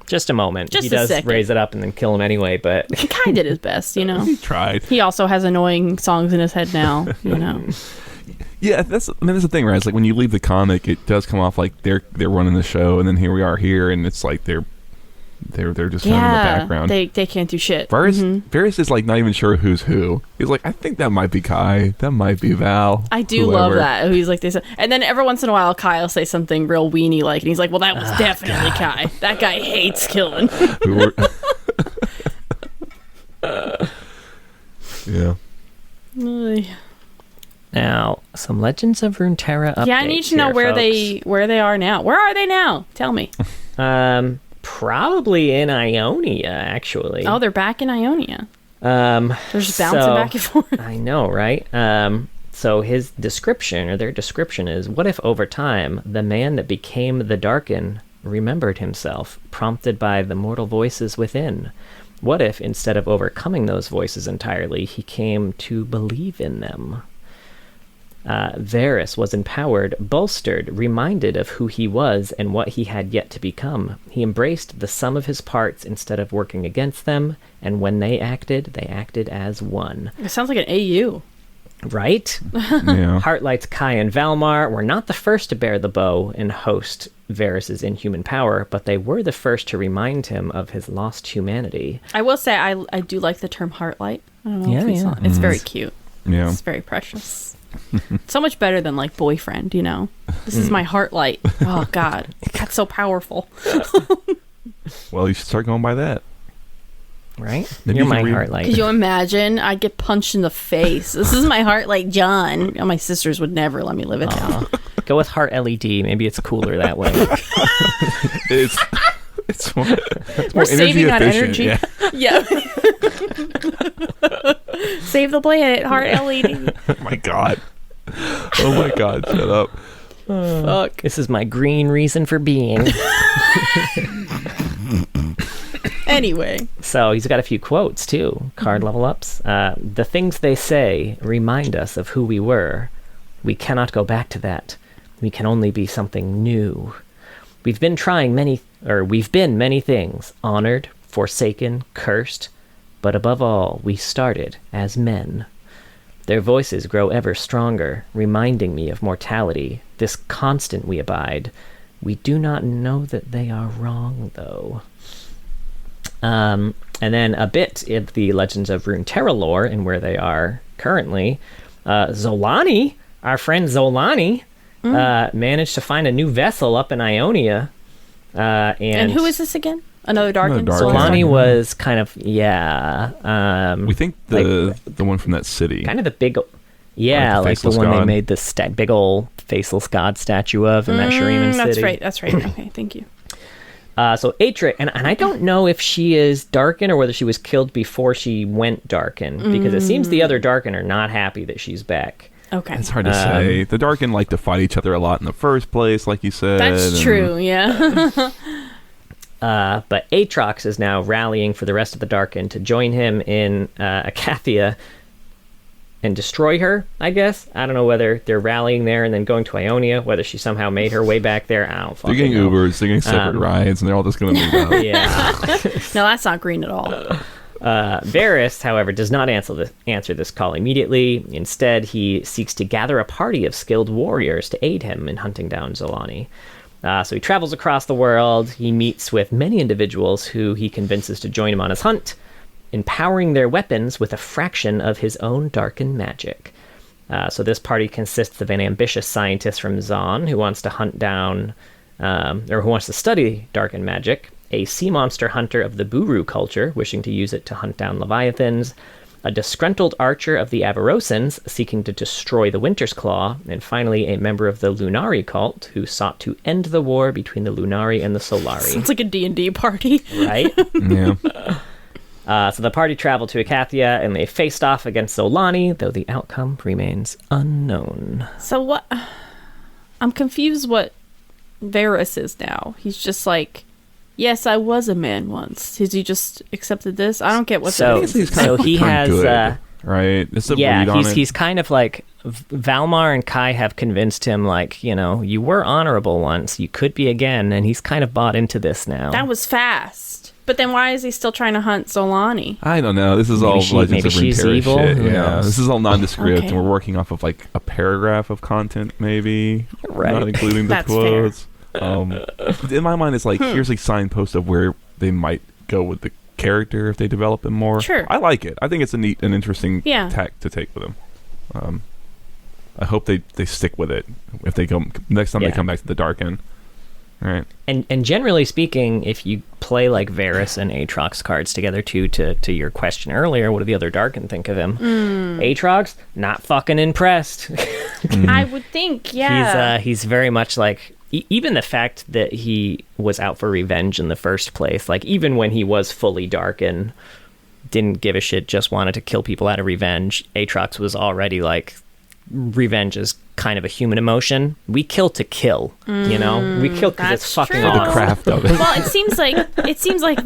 Just a moment. He does raise it up and then kill him anyway, but he kind of did his best, He tried. He also has annoying songs in his head now, Yeah, that's the thing, right? It's like when you leave the comic, it does come off like they're running the show, and then here we are here, and it's like they're just kind of in the background. They can't do shit. Varus is like not even sure who's who. He's like, I think that might be Kai. That might be Val. I do love that. He's like, and then every once in a while, Kai will say something real weenie like, and he's like, well, that was definitely Kai. That guy hates killing. Yeah. Now, some Legends of Runeterra updates. Yeah, I need to know where they are now. Where are they now? Tell me. Probably in Ionia, actually. Oh, they're back in Ionia. They're just bouncing back and forth. I know, right? So his description, or their description, is, what if over time the man that became the Darkin remembered himself, prompted by the mortal voices within? What if, instead of overcoming those voices entirely, he came to believe in them? Varus was empowered, bolstered, reminded of who he was and what he had yet to become. He embraced the sum of his parts instead of working against them, and when they acted as one. It sounds like an AU. Right? Yeah. Heartlight's Kai and Valmar were not the first to bear the bow and host Varus's inhuman power, but they were the first to remind him of his lost humanity. I will say I do like the term Heartlight. I don't know it's very cute. Yeah. It's very precious. So much better than like boyfriend, This is my Heartlight. Oh God, that's so powerful. Well, you should start going by that. Right? Maybe You're my Heartlight. Could you imagine? I'd get punched in the face. This is my Heartlight, John. My sisters would never let me live it down. Go with Heart LED. Maybe it's cooler that way. It's more We're saving on efficient, energy. Yeah. Save the planet, Heart LED. Oh my God. Shut up. Fuck. This is my green reason for being. Anyway. So he's got a few quotes too. Card level ups. The things they say remind us of who we were. We cannot go back to that. We can only be something new. We've been many things. Honored, forsaken, cursed. But above all, we started as men. Their voices grow ever stronger, reminding me of mortality. This constant we abide. We do not know that they are wrong, though. And then a bit of the Legends of Runeterra lore and where they are currently. Zolani, our friend Zolani, managed to find a new vessel up in Ionia. And who is this again? Another Darkin? Zolani was kind of, we think the one from that city. Kind of the big, like the one they made this big old faceless god statue of in that Shuriman city. That's right. Okay, thank you. So Atri, and I don't know if she is Darkin or whether she was killed before she went Darkin, because it seems the other Darkin are not happy that she's back. Okay. It's hard to say. The Darkin like to fight each other a lot in the first place, like you said. That's true, yeah. But Aatrox is now rallying for the rest of the Darkin to join him in Acathia and destroy her, I guess. I don't know whether they're rallying there and then going to Ionia, whether she somehow made her way back there. I don't fucking They're getting know. Ubers, they're getting separate rides, and they're all just going to move out. Yeah. No, that's not green at all. Varus, however, does not answer this call immediately. Instead, he seeks to gather a party of skilled warriors to aid him in hunting down Zolani. So he travels across the world. He meets with many individuals who he convinces to join him on his hunt, empowering their weapons with a fraction of his own Darkin magic. So this party consists of an ambitious scientist from Zon who wants to hunt down, or who wants to study Darkin magic, a sea monster hunter of the Buru culture, wishing to use it to hunt down Leviathans, a disgruntled archer of the Avarosans, seeking to destroy the Winter's Claw, and finally a member of the Lunari cult, who sought to end the war between the Lunari and the Solari. It's like a D&D party. Right? Yeah. So the party traveled to Acathia, and they faced off against Zolani, though the outcome remains unknown. So what... I'm confused what Varus is now. He's just like... Yes, I was a man once. Has he just accepted this? I don't get what that is. So he has, good, right? It's a read on it. He's kind of like Valmar and Kai have convinced him, like, you know, you were honorable once, you could be again, and he's kind of bought into this now. That was fast. But then why is he still trying to hunt Zolani? I don't know. This is all Legends of Runeterra evil. shit. Who Yeah, knows? this is all nondescript, Okay. and we're working off of like a paragraph of content, maybe, Right. not including the That's quotes. In my mind, it's like here's a signpost of where they might go with the character if they develop him more. Sure. I like it. I think it's a neat and interesting Yeah. tack to take with him. I hope they stick with it if they come next time they come back to the Darkin. Right. And generally speaking, if you play like Varus and Aatrox cards together too, to your question earlier, what do the other Darkin think of him? Aatrox, not fucking impressed. I would think, yeah. He's very much like, even the fact that he was out for revenge in the first place, like even when he was fully Darkin, didn't give a shit, just wanted to kill people out of revenge. Aatrox was already like, revenge is kind of a human emotion. We kill to kill, you know? We kill because it's fucking true. awesome. The craft of it. Well, it seems like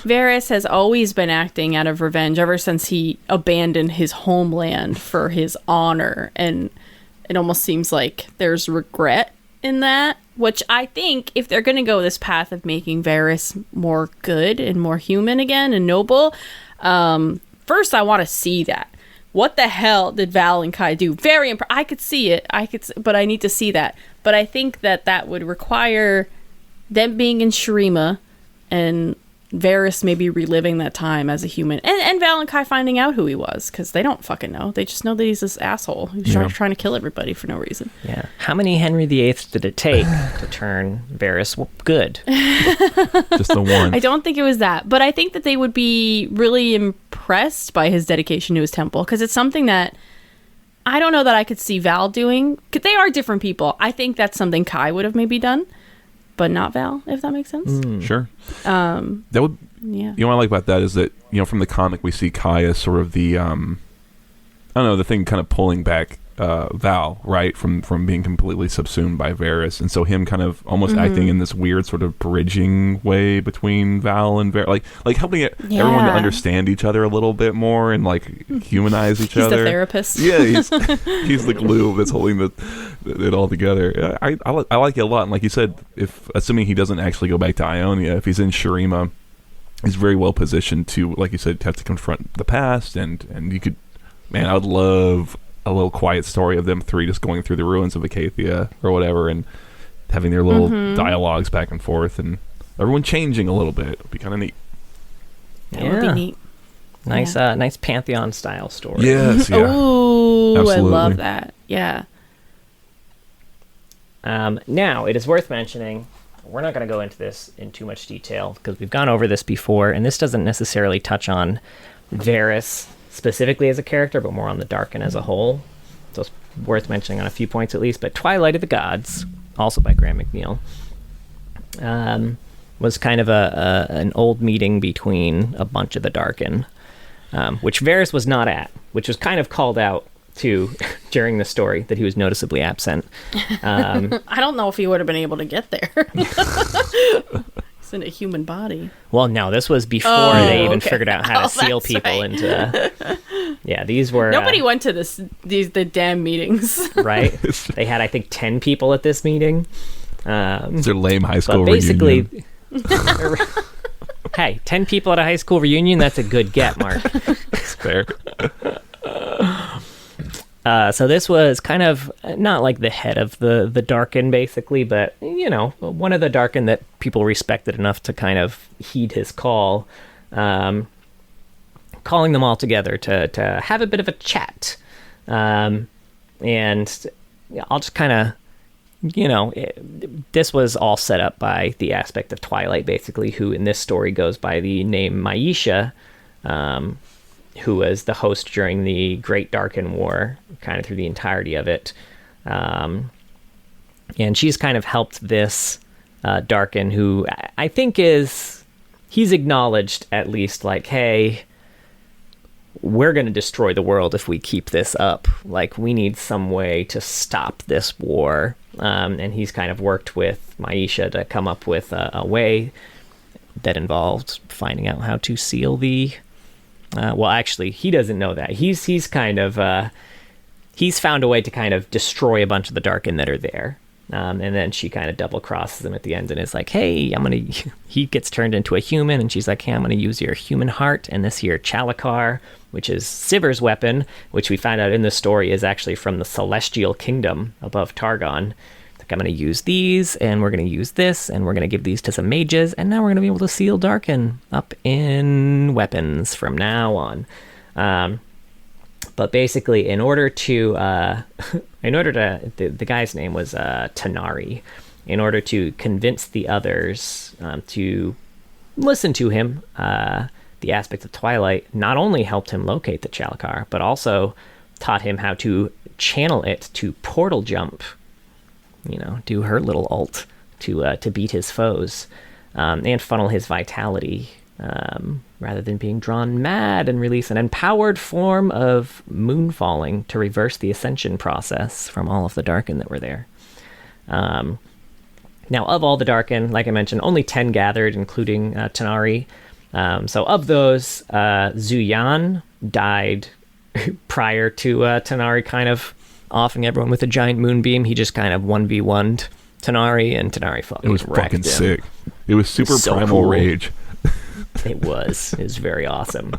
Varus has always been acting out of revenge ever since he abandoned his homeland for his honor, and it almost seems like there's regret in that, which I think if they're going to go this path of making Varus more good and more human again and noble, first I want to see that. What the hell did Val and Kai do? Very I could see it. But I need to see that. But I think that would require them being in Shurima and Varus maybe reliving that time as a human. And Val and Kai finding out who he was, because they don't fucking know. They just know that he's this asshole who's trying to kill everybody for no reason. Yeah. How many Henry VIII did it take to turn Varus good? Just the one. I don't think it was that, but I think that they would be really impressed by his dedication to his temple, because it's something that I don't know that I could see Val doing, because they are different people. I think that's something Kai would have maybe done, but not Val, if that makes sense. Sure. That would. Yeah. You know what I like about that is that, you know, from the comic we see Kai as sort of the I don't know, the thing kind of pulling back Val, right, from being completely subsumed by Varus, and so him kind of almost acting in this weird sort of bridging way between Val and Varus, like helping everyone to understand each other a little bit more and like humanize each He's other. the therapist. Yeah, he's the glue that's holding it all together. I like it a lot, and like you said, if assuming he doesn't actually go back to Ionia, if he's in Shurima, he's very well positioned to, like you said, have to confront the past, and you could, man, I would love a little quiet story of them three just going through the ruins of Acathia or whatever, and having their little dialogues back and forth, and everyone changing a little bit. It'd be kind of neat. That would be neat. Nice, nice Pantheon style story. Yes, yeah. Ooh, Absolutely. I love that. Yeah. Now, it is worth mentioning, we're not going to go into this in too much detail because we've gone over this before, and this doesn't necessarily touch on Varus specifically as a character, but more on the Darkin as a whole. So it's worth mentioning on a few points at least. But Twilight of the Gods, also by Graham McNeil. was kind of an old meeting between a bunch of the Darkin, which Varus was not at, which was kind of called out to during the story that he was noticeably absent. I don't know if he would have been able to get there. He's in a human body. Well, no, this was before they even figured out how to seal people into. Yeah, these were. Nobody went to the damn meetings. Right? They had, I think, 10 people at this meeting. It's their lame high school but basically, reunion. Hey, 10 people at a high school reunion, that's a good get, Mark. It's fair. So this was kind of not like the head of the Darkin, basically, but, you know, one of the Darkin that people respected enough to kind of heed his call, calling them all together to have a bit of a chat. And I'll just kind of, you know, this was all set up by the aspect of Twilight, basically, who in this story goes by the name Maisha, who was the host during the Great Darkin War, kind of through the entirety of it. And she's kind of helped this Darkin, who I think he's acknowledged at least, like, hey, we're going to destroy the world if we keep this up. Like, we need some way to stop this war. And he's kind of worked with Maisha to come up with a way that involved finding out how to seal the... well, actually, he doesn't know that. He's kind of... he's found a way to kind of destroy a bunch of the Darkin that are there. And then she kind of double-crosses him at the end and is like, hey, he gets turned into a human, and she's like, hey, I'm going to use your human heart and this here Chalakar, which is Sivir's weapon, which we find out in the story is actually from the Celestial Kingdom above Targon. Like, I'm going to use these, and we're going to use this, and we're going to give these to some mages, and now we're going to be able to seal Darkin up in weapons from now on. But basically, in order to, the guy's name was Tanari. In order to convince the others to listen to him, the aspect of Twilight not only helped him locate the Chalakar, but also taught him how to channel it to portal jump. You know, do her little ult to beat his foes, and funnel his vitality. Rather than being drawn mad and release an empowered form of moonfalling to reverse the ascension process from all of the Darkin that were there. Now, of all the Darkin, like I mentioned, only 10 gathered, including Tanari. So of those, Zuyan died prior to Tanari kind of offing everyone with a giant moonbeam. He just kind of 1v1'd Tanari, and Tanari fucking It was wrecked fucking him. sick. It was super So primal cool. rage. It was very awesome.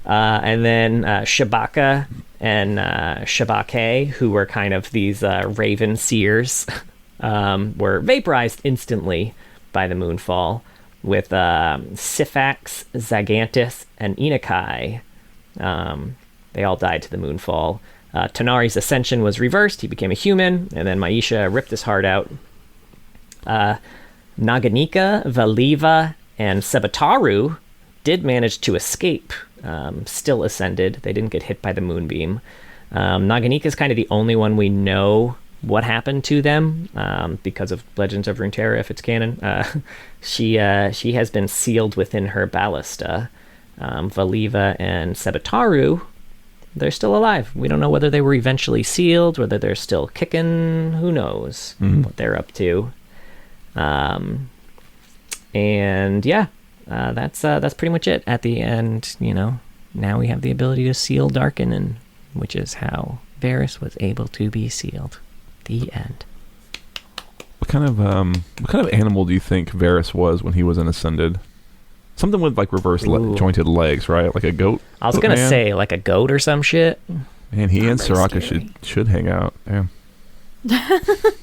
And then Shabaka and Shabake, who were kind of these raven seers, were vaporized instantly by the moonfall, with Syphax, Zagantis, and Inakai. They all died to the moonfall. Tanari's ascension was reversed. He became a human, and then Maisha ripped his heart out. Naganika, Valiva, and Sebataru did manage to escape, still ascended. They didn't get hit by the moonbeam. Naganika is kind of the only one we know what happened to them, because of Legends of Runeterra, if it's canon. She has been sealed within her ballista. Valiva and Sebataru, they're still alive. We don't know whether they were eventually sealed, whether they're still kicking. Who knows what they're up to. And yeah, that's pretty much it. At the end, you know, now we have the ability to seal Darkin, and which is how Varus was able to be sealed. The end. What kind of animal do you think Varus was when he was an ascended? Something with like reverse jointed legs, right? Like a goat. I was gonna say like a goat or some shit. Man, he and Soraka should hang out. Damn.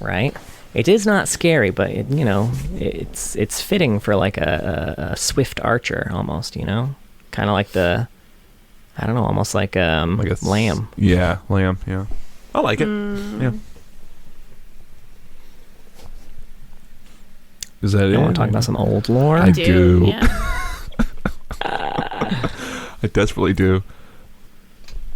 Right. It is not scary, but it's fitting for like a swift archer almost. You know, kind of like almost like a lamb. Yeah, lamb. Yeah, I like it. Yeah. Is that it? You want to talk about some old lore? I do. Yeah. I desperately do.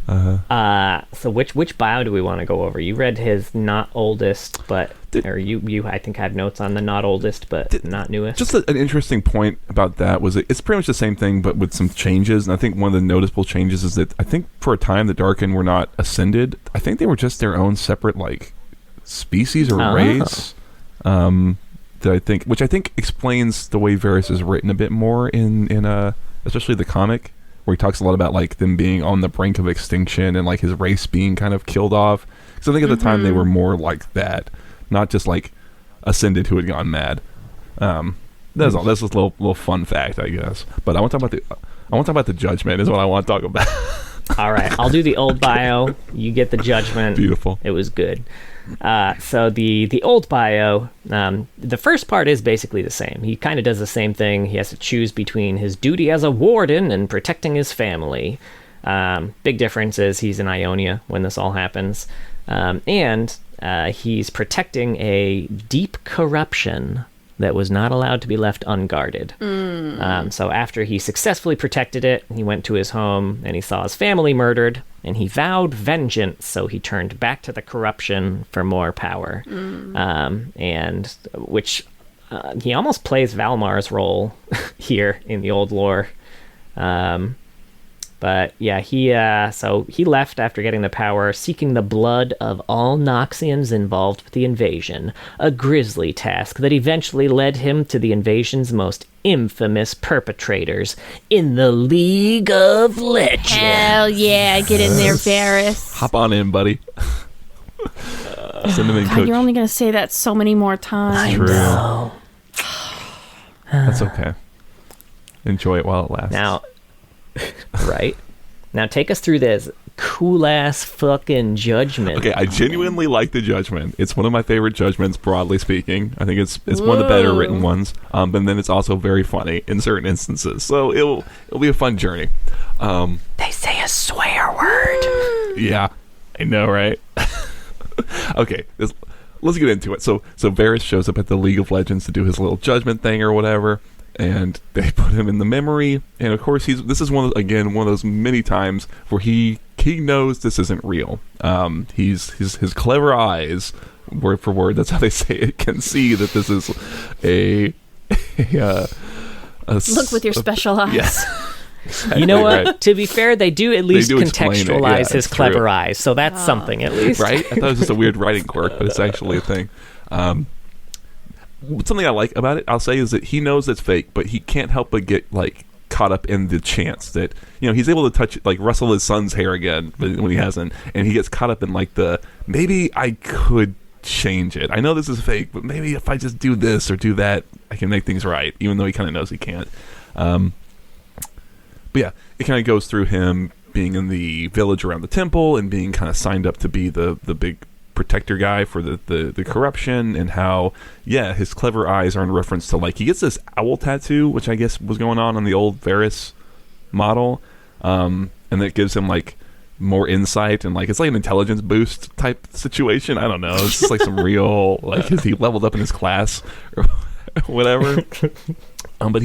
So which bio do we want to go over? You read his not oldest, or you I think had notes on the not oldest but not newest. Just an interesting point about that was it's pretty much the same thing but with some changes, and I think one of the noticeable changes is that I think for a time the Darkin were not ascended. I think they were just their own separate like species or race. Which I think explains the way Varus is written a bit more in especially the comic, where he talks a lot about like them being on the brink of extinction and like his race being kind of killed off. Because I think at the time they were more like that, not just like ascended who had gone mad. That's all. That's just a little fun fact, I guess. But I want to talk about the judgment. Is what I want to talk about. All right, I'll do the old bio. You get the judgment. Beautiful. It was good. So the old bio, the first part is basically the same. He kind of does the same thing. He has to choose between his duty as a warden and protecting his family. Big difference is he's in Ionia when this all happens. And he's protecting a deep corruption that was not allowed to be left unguarded. So after he successfully protected it, he went to his home and he saw his family murdered, and he vowed vengeance, so he turned back to the corruption for more power. And which he almost plays Valmar's role here in the old lore. But yeah, he left after getting the power, seeking the blood of all Noxians involved with the invasion, a grisly task that eventually led him to the invasion's most infamous perpetrators in the League of Legends. Hell yeah, get in there, Varus. Hop on in, buddy. Send him in, God, coach. you're only going to say that so many more times. True. No. That's okay. Enjoy it while it lasts. Now, right? Now take us through this cool-ass fucking judgment. Okay, I genuinely like the judgment. It's one of my favorite judgments, broadly speaking. I think it's one of the better written ones. But then it's also very funny in certain instances. So it'll be a fun journey. They say a swear word. Yeah, I know, right? Okay, let's get into it. So Varus shows up at the League of Legends to do his little judgment thing or whatever. And they put him in the memory, and of course this is one of those many times where he knows this isn't real. His clever eyes, word for word, that's how they say it, can see that this is a Look with your special eyes. Yeah. Exactly, you know what? right. To be fair, they do at least contextualize his clever true. eyes, so that's something at least. Right? I thought it was just a weird writing quirk, but it's actually a thing. Something I like about it, I'll say, is that he knows it's fake, but he can't help but get like caught up in the chance that he's able to touch, like, rustle his son's hair again when he hasn't, and he gets caught up in like the maybe I could change it. I know this is fake, but maybe if I just do this or do that, I can make things right, even though he kind of knows he can't. But yeah, it kind of goes through him being in the village around the temple and being kind of signed up to be the big protector guy for the corruption, and how his clever eyes are in reference to, like, he gets this owl tattoo, which I guess was going on the old Varus model, and that gives him like more insight, and like it's like an intelligence boost type situation. I don't know, it's just like some real, like, has he leveled up in his class or whatever. But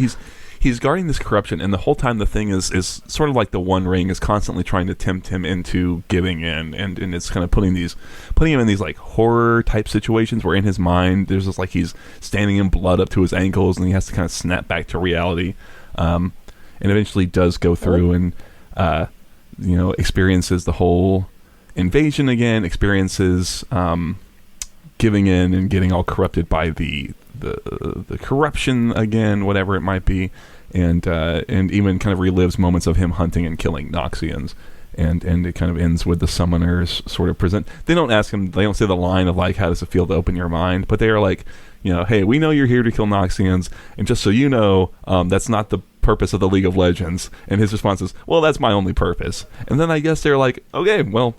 he's guarding this corruption, and the whole time the thing is sort of like the One Ring is constantly trying to tempt him into giving in, and it's kind of putting him in these like horror type situations where in his mind there's this, like, he's standing in blood up to his ankles, and he has to kind of snap back to reality, and eventually does go through and experiences the whole invasion again, experiences giving in and getting all corrupted by the corruption again, whatever it might be, and even kind of relives moments of him hunting and killing Noxians, and it kind of ends with the summoners sort of present. They don't ask him, they don't say the line of like, how does it feel to open your mind, but they are like, hey, we know you're here to kill Noxians, and just so you know, that's not the purpose of the League of Legends. And his response is, well, that's my only purpose. And then I guess they're like, okay, well,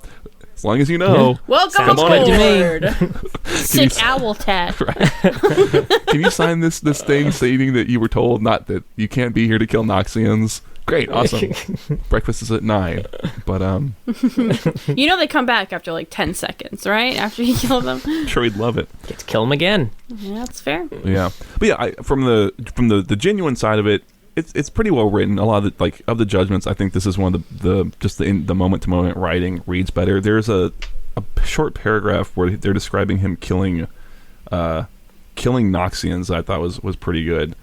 as long as you know. Welcome aboard. Sick owl tat. Right. Can you sign this thing stating that you were told not that you can't be here to kill Noxians? Great, awesome. Breakfast is at 9. But they come back after like 10 seconds, right? After you kill them. I'm sure he'd love it. Get to kill him again. Yeah, that's fair. Yeah. But yeah, from the genuine side of it, it's pretty well written. A lot of the judgments, I think this is one of the moment to moment writing reads better. There's a short paragraph where they're describing him killing Noxians. I thought was pretty good.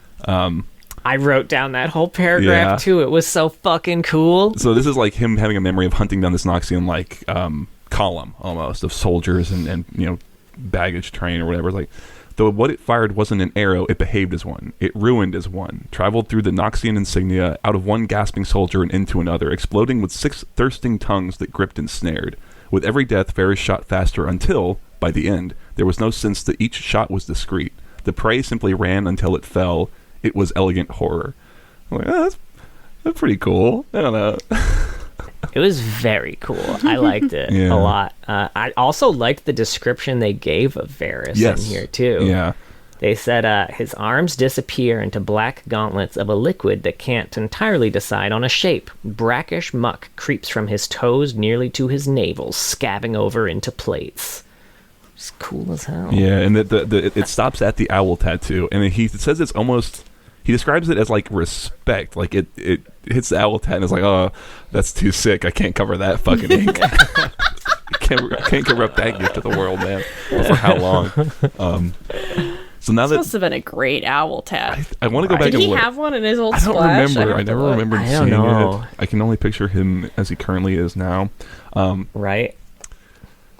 I wrote down that whole paragraph too. It was so fucking cool. So this is like him having a memory of hunting down this Noxian column almost of soldiers and baggage train or whatever. Like, though what it fired wasn't an arrow, it behaved as one. It ruined as one. Traveled through the Noxian insignia, out of one gasping soldier and into another, exploding with 6 thirsting tongues that gripped and snared. With every death, Varus shot faster until, by the end, there was no sense that each shot was discreet. The prey simply ran until it fell. It was elegant horror. I'm like, that's pretty cool. I don't know. It was very cool. I liked it a lot. I also liked the description they gave of Varus in here, too. Yeah. They said his arms disappear into black gauntlets of a liquid that can't entirely decide on a shape. Brackish muck creeps from his toes nearly to his navel, scabbing over into plates. It's cool as hell. Yeah, and it stops at the owl tattoo, and he says it's almost... He describes it as like respect. Like it hits the owl tat and it's like, oh, that's too sick. I can't cover that fucking ink. can't cover up that gift to the world, man. For how long? So now this must have been a great owl tat. I want to go back and look. Did he have one in his old I don't Splash? remember. I never remembered seeing it. I can only picture him as he currently is now. Right.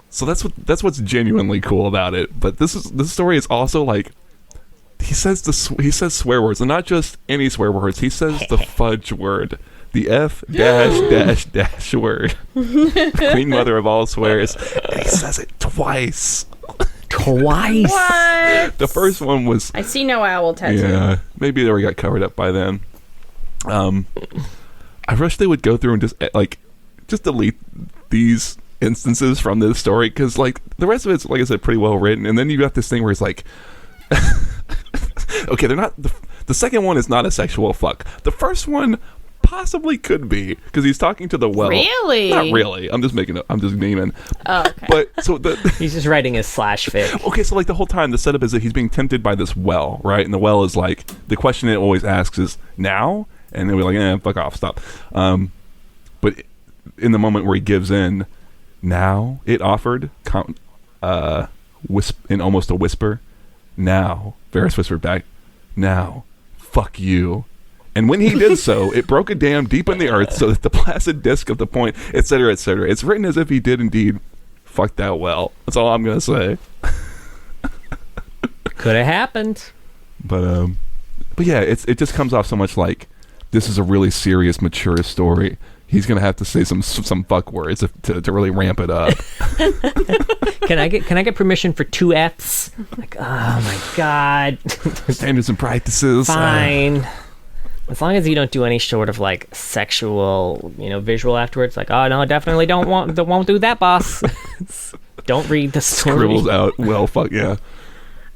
So that's what's genuinely cool about it. But this story is also like, he says swear words, and not just any swear words. He says the fudge word, the F dash word, the Queen Mother of all swears. And he says it twice. Twice. What? The first one was. I see no owl tattoo. Yeah, maybe they already got covered up by then. I wish they would go through and just delete these instances from this story, because like the rest of it's, like I said, pretty well written, and then you got this thing where he's like. Okay, they're not. The second one is not a sexual fuck. The first one possibly could be, because he's talking to the well. Really? Not really. I'm just naming. Oh, okay. But so he's just writing his slash fic. Okay, so like the whole time the setup is that he's being tempted by this well, right? And the well is like, the question it always asks is now, and then we're like, fuck off, stop. But in the moment where he gives in, now it offered, in almost a whisper. Now, Varus whispered back, now, fuck you. And when he did so, it broke a dam deep in the earth so that the placid disc of the point, etc., etc. It's written as if he did indeed fuck that well. That's all I'm going to say. Could have happened. But yeah, it just comes off so much like, this is a really serious, mature story. He's gonna have to say some fuck words to really ramp it up. Can I get permission for 2 Fs? Like, oh my god. Standards and practices. Fine. As long as you don't do any sort of like sexual, visual afterwards. Like, oh no, definitely won't do that, boss. Don't read the story. Scribbles out. Well, fuck yeah.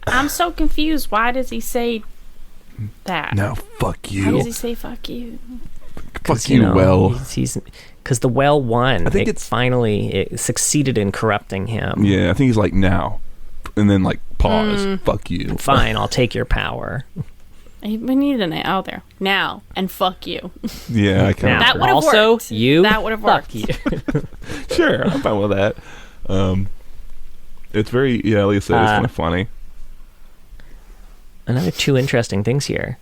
I'm so confused. Why does he say that? No, fuck you. How does he say fuck you? Fuck you, well. He's because the well won. I think it succeeded in corrupting him. Yeah, I think he's like, now, and then like pause. Fuck you. Fine, I'll take your power. We need an out there now and fuck you. Yeah, I can. That would have also worked. you. That would have worked. Fuck you. Sure, I'm fine with that. It's very like I said, it's kind of funny. Another 2 interesting things here.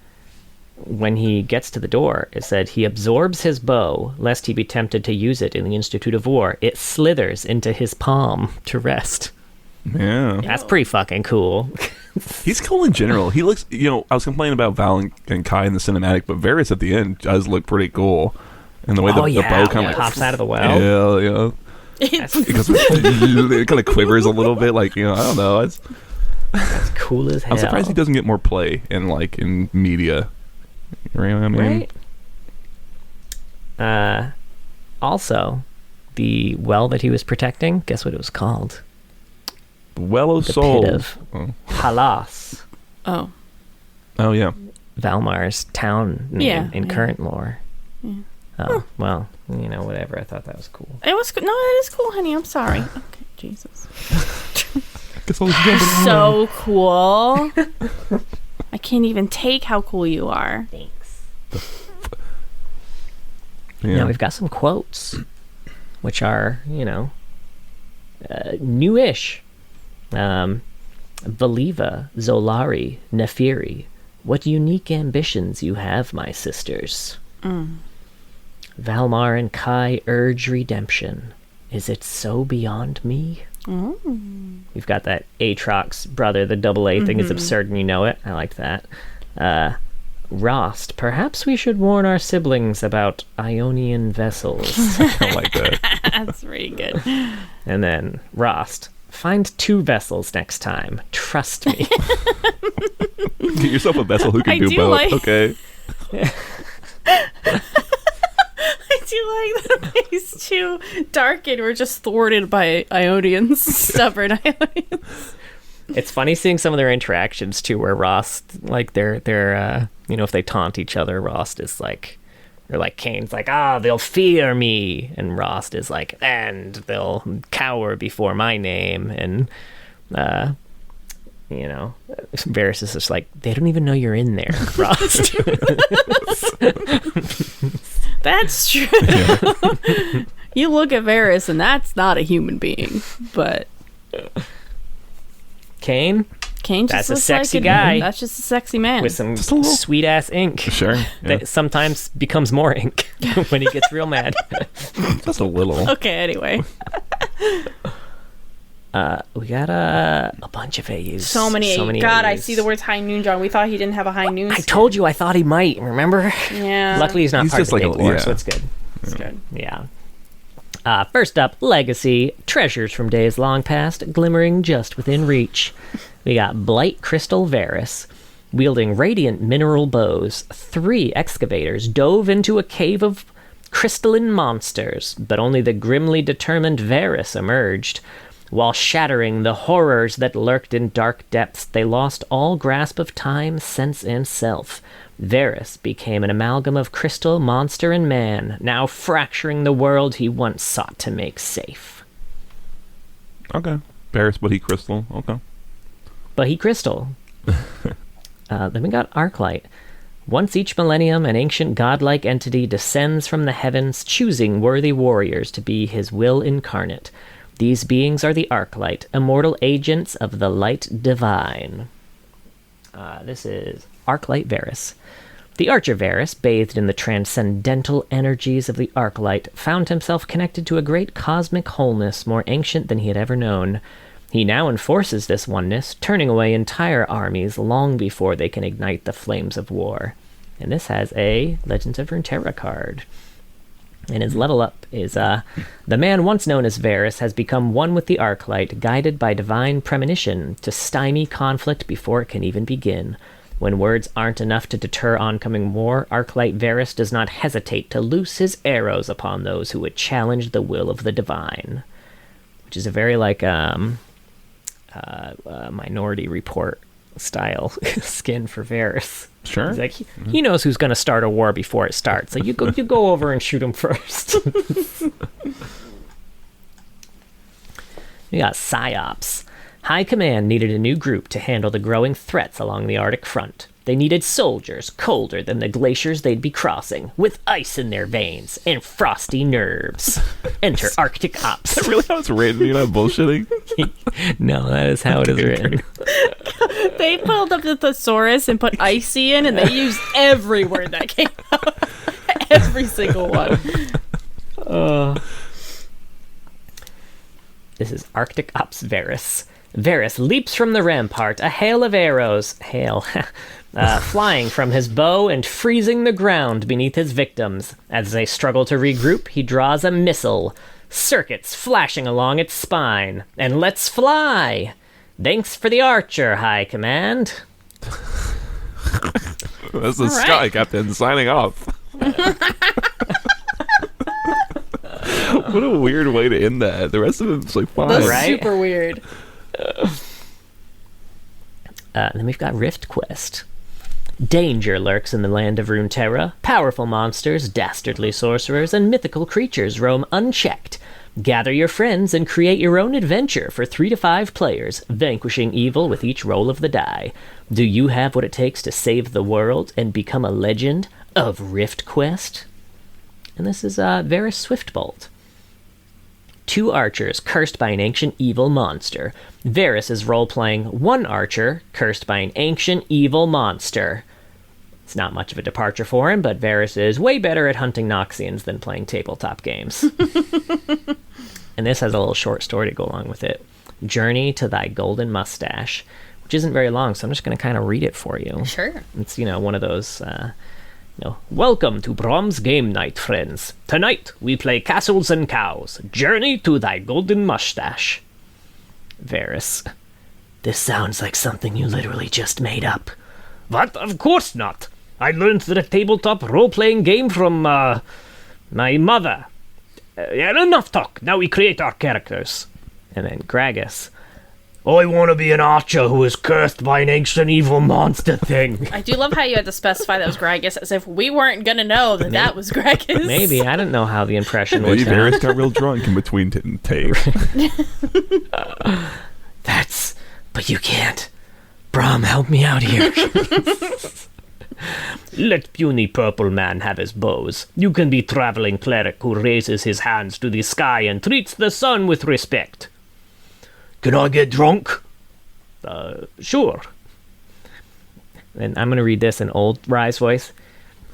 When he gets to the door, it said he absorbs his bow, lest he be tempted to use it in the Institute of War. It slithers into his palm to rest. Yeah. That's pretty fucking cool. He's cool in general. He looks, I was complaining about Val and Kai in the cinematic, but Varus at the end does look pretty cool. And the way the bow kind of pops out of the well. Yeah. It kind of quivers a little bit, like, I don't know. That's cool as hell. I'm surprised he doesn't get more play in media. You know what I mean? Right. Also, the well that he was protecting, guess what it was called? Well of the Soul. Pit of Halas. Oh. Oh, yeah. Valmar's town name in current lore. Yeah. Oh, well, whatever. I thought that was cool. It was no, it is cool, honey. I'm sorry. Okay, Jesus. So cool. I can't even take how cool you are. Thanks. Now we've got some quotes, which are, newish. Valiva, Zolari, Nefiri, what unique ambitions you have, my sisters. Valmar and Kai urge redemption. Is it so beyond me? We've got that Aatrox brother, the double A thing is absurd and you know it. I like that. Rost, perhaps we should warn our siblings about Ionian vessels. I like that. That's pretty good. And then Rost, find 2 vessels next time. Trust me. Get yourself a vessel who can do both, okay? I do like that these 2 Darkin were just thwarted by Ionians, stubborn Ionians. It's funny seeing some of their interactions too, where Rost, like they're if they taunt each other, Rost is like, or like Kane's like, they'll fear me, and Rost is like, and they'll cower before my name, and Varus is just like, they don't even know you're in there, Rost. That's true. Yeah. You look at Varus, and that's not a human being, but Kane just that's a sexy guy. That's just a sexy man with some sweet ass ink. Sure, yeah. That sometimes becomes more ink when he gets real mad. Just a little. Okay, anyway. We got a bunch of AUs. So many God, AUs. I see the words High Noon, John. We thought he didn't have a High Noon. I told you I thought he might, remember? Yeah. Luckily he's not part of the big war, so it's good. It's good. Yeah. First up, Legacy. Treasures from days long past, glimmering just within reach. We got Blight Crystal Varus. Wielding radiant mineral bows, 3 excavators dove into a cave of crystalline monsters, but only the grimly determined Varus emerged. While shattering the horrors that lurked in dark depths, they lost all grasp of time, sense, and self. Varus became an amalgam of crystal, monster, and man, now fracturing the world he once sought to make safe. Okay. Varus, but he crystal. Okay. But he crystal. Then we got Arclight. Once each millennium, an ancient godlike entity descends from the heavens, choosing worthy warriors to be his will incarnate. These beings are the Arclight, immortal agents of the light divine. This is Arclight Varus. The Archer Varus, bathed in the transcendental energies of the Arclight, found himself connected to a great cosmic wholeness more ancient than he had ever known. He now enforces this oneness, turning away entire armies long before they can ignite the flames of war. And this has a Legends of Runeterra card. And his level up is, the man once known as Varus has become one with the Arclight, guided by divine premonition to stymie conflict before it can even begin. When words aren't enough to deter oncoming war, Arclight Varus does not hesitate to loose his arrows upon those who would challenge the will of the divine. Which is a very, Minority Report style skin for Varus. Sure. He's like, he knows who's going to start a war before it starts. Like, you go over and shoot him first. We got PsyOps. High Command needed a new group to handle the growing threats along the Arctic front. They needed soldiers colder than the glaciers they'd be crossing, with ice in their veins and frosty nerves. Enter Arctic Ops. Is that really how it's written? You're not bullshitting? No, that is how it is written. They pulled up the thesaurus and put icy in, and they used every word that came out. Every single one. This is Arctic Ops Varus. Varus leaps from the rampart, a hail of arrows, flying from his bow and freezing the ground beneath his victims. As they struggle to regroup, he draws a missile, circuits flashing along its spine, and lets fly. Thanks for the archer, High Command. That's the Sky Captain signing off. What a weird way to end that. The rest of it's like fine. That's right? Super weird. Then we've got Rift Quest. Danger lurks in the land of Runeterra. Powerful monsters, dastardly sorcerers, and mythical creatures roam unchecked. Gather your friends and create your own adventure for 3 to 5 players, vanquishing evil with each roll of the die. Do you have what it takes to save the world and become a legend? of Rift Quest. And this is Varus Swiftbolt. 2 archers cursed by an ancient evil monster. Varus is role-playing 1 archer cursed by an ancient evil monster. It's not much of a departure for him, but Varus is way better at hunting Noxians than playing tabletop games. And this has a little short story to go along with it. Journey to Thy Golden Mustache, which isn't very long, so I'm just going to kind of read it for you. Sure. It's, one of those, welcome to Brom's Game Night, friends. Tonight, we play Castles and Cows. Journey to Thy Golden Mustache. Varus. This sounds like something you literally just made up. What? Of course not. I learned the tabletop role-playing game from, my mother. Enough talk. Now we create our characters. And then Gragas. I want to be an archer who is cursed by an ancient evil monster thing. I do love how you had to specify that was Gragas, as if we weren't going to know that was Gragas. Maybe. I don't know how the impression was. Maybe Varus got real drunk in between takes. But you can't. Brom, help me out here. Let puny purple man have his bows. You can be traveling cleric who raises his hands to the sky and treats the sun with respect. Can I get drunk? Sure. And I'm going to read this in old Rise voice.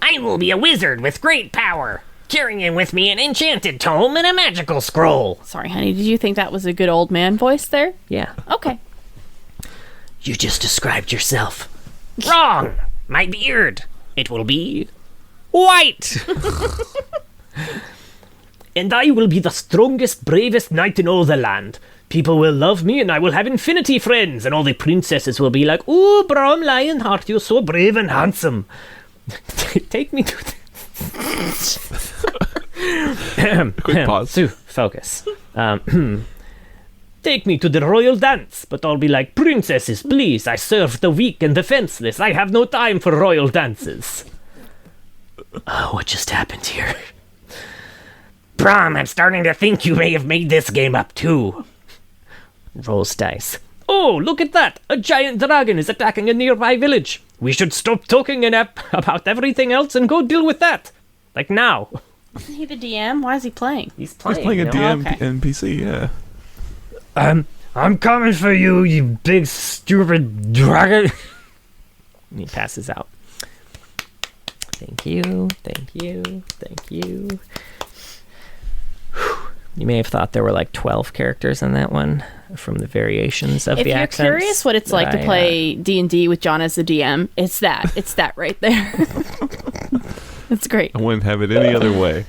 I will be a wizard with great power, carrying with me an enchanted tome and a magical scroll. Sorry, honey, did you think that was a good old man voice there? Yeah. Okay. You just described yourself. Wrong! My beard. It will be white. And I will be the strongest, bravest knight in all the land. People will love me, and I will have infinity friends, and all the princesses will be like, "Ooh, Brom Lionheart, you're so brave and handsome." Take me to Quick pause. Sue, focus. Take me to the royal dance, but I'll be like, "Princesses, please, I serve the weak and defenseless. I have no time for royal dances." What just happened here? Brom, I'm starting to think you may have made this game up too. Rolls dice. Oh, look at that! A giant dragon is attacking a nearby village. We should stop talking about everything else and go deal with that. Like now. Isn't he the DM? Why is he playing? He's playing. He's playing a DM Okay. NPC, yeah. I'm coming for you, you big stupid dragon. And he passes out. Thank you, thank you, thank you. You may have thought there were like 12 characters in that one from the variations of If the you're accents. curious what it's like to play D&D with John as the DM, it's that. It's that right there. It's great. I wouldn't have it any other way.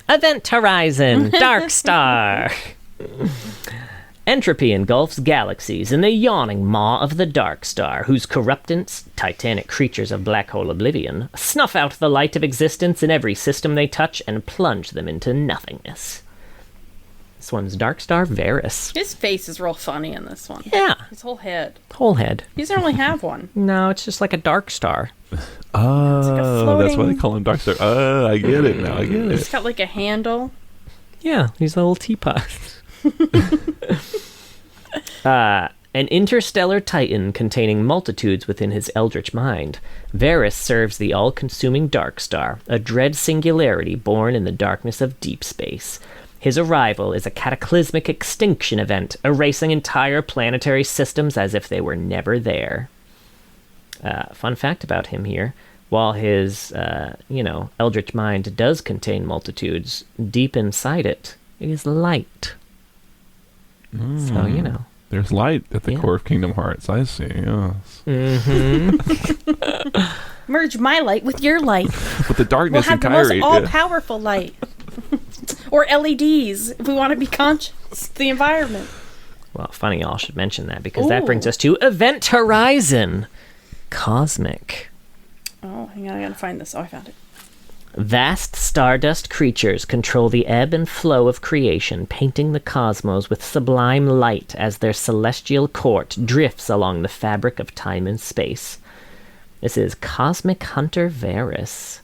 Event Horizon, Dark Star. Entropy engulfs galaxies in the yawning maw of the Dark Star, whose corruptants, titanic creatures of black hole oblivion, snuff out the light of existence in every system they touch and plunge them into nothingness. This one's Dark Star Varus. His face is real funny in this one. Yeah. His whole head. Whole head. He doesn't really have one. No, it's just like a Dark Star. Oh, that's why they floating- call him Dark Star. I get it now. I get It's it. got like a handle. Yeah, he's a little teapot. An interstellar titan containing multitudes within his eldritch mind, Varus serves the all-consuming Dark Star, a dread singularity born in the darkness of deep space. His arrival is a cataclysmic extinction event, erasing entire planetary systems as if they were never there. Fun fact about him here. While his, eldritch mind does contain multitudes, deep inside it is light. So, There's light at the Yeah. core of Kingdom Hearts. I see, yes. Merge my light with your light. But the We'll darkness have in the most Kyrie... all-powerful light. Or LEDs, if we want to be conscious of the environment. Well, funny y'all should mention that, because that Ooh. brings us to Event Horizon. Cosmic. Oh, hang on, I gotta find this. Oh, I found it. Vast stardust creatures control the ebb and flow of creation, painting the cosmos with sublime light as their celestial court drifts along the fabric of time and space. This is Cosmic Hunter Varus.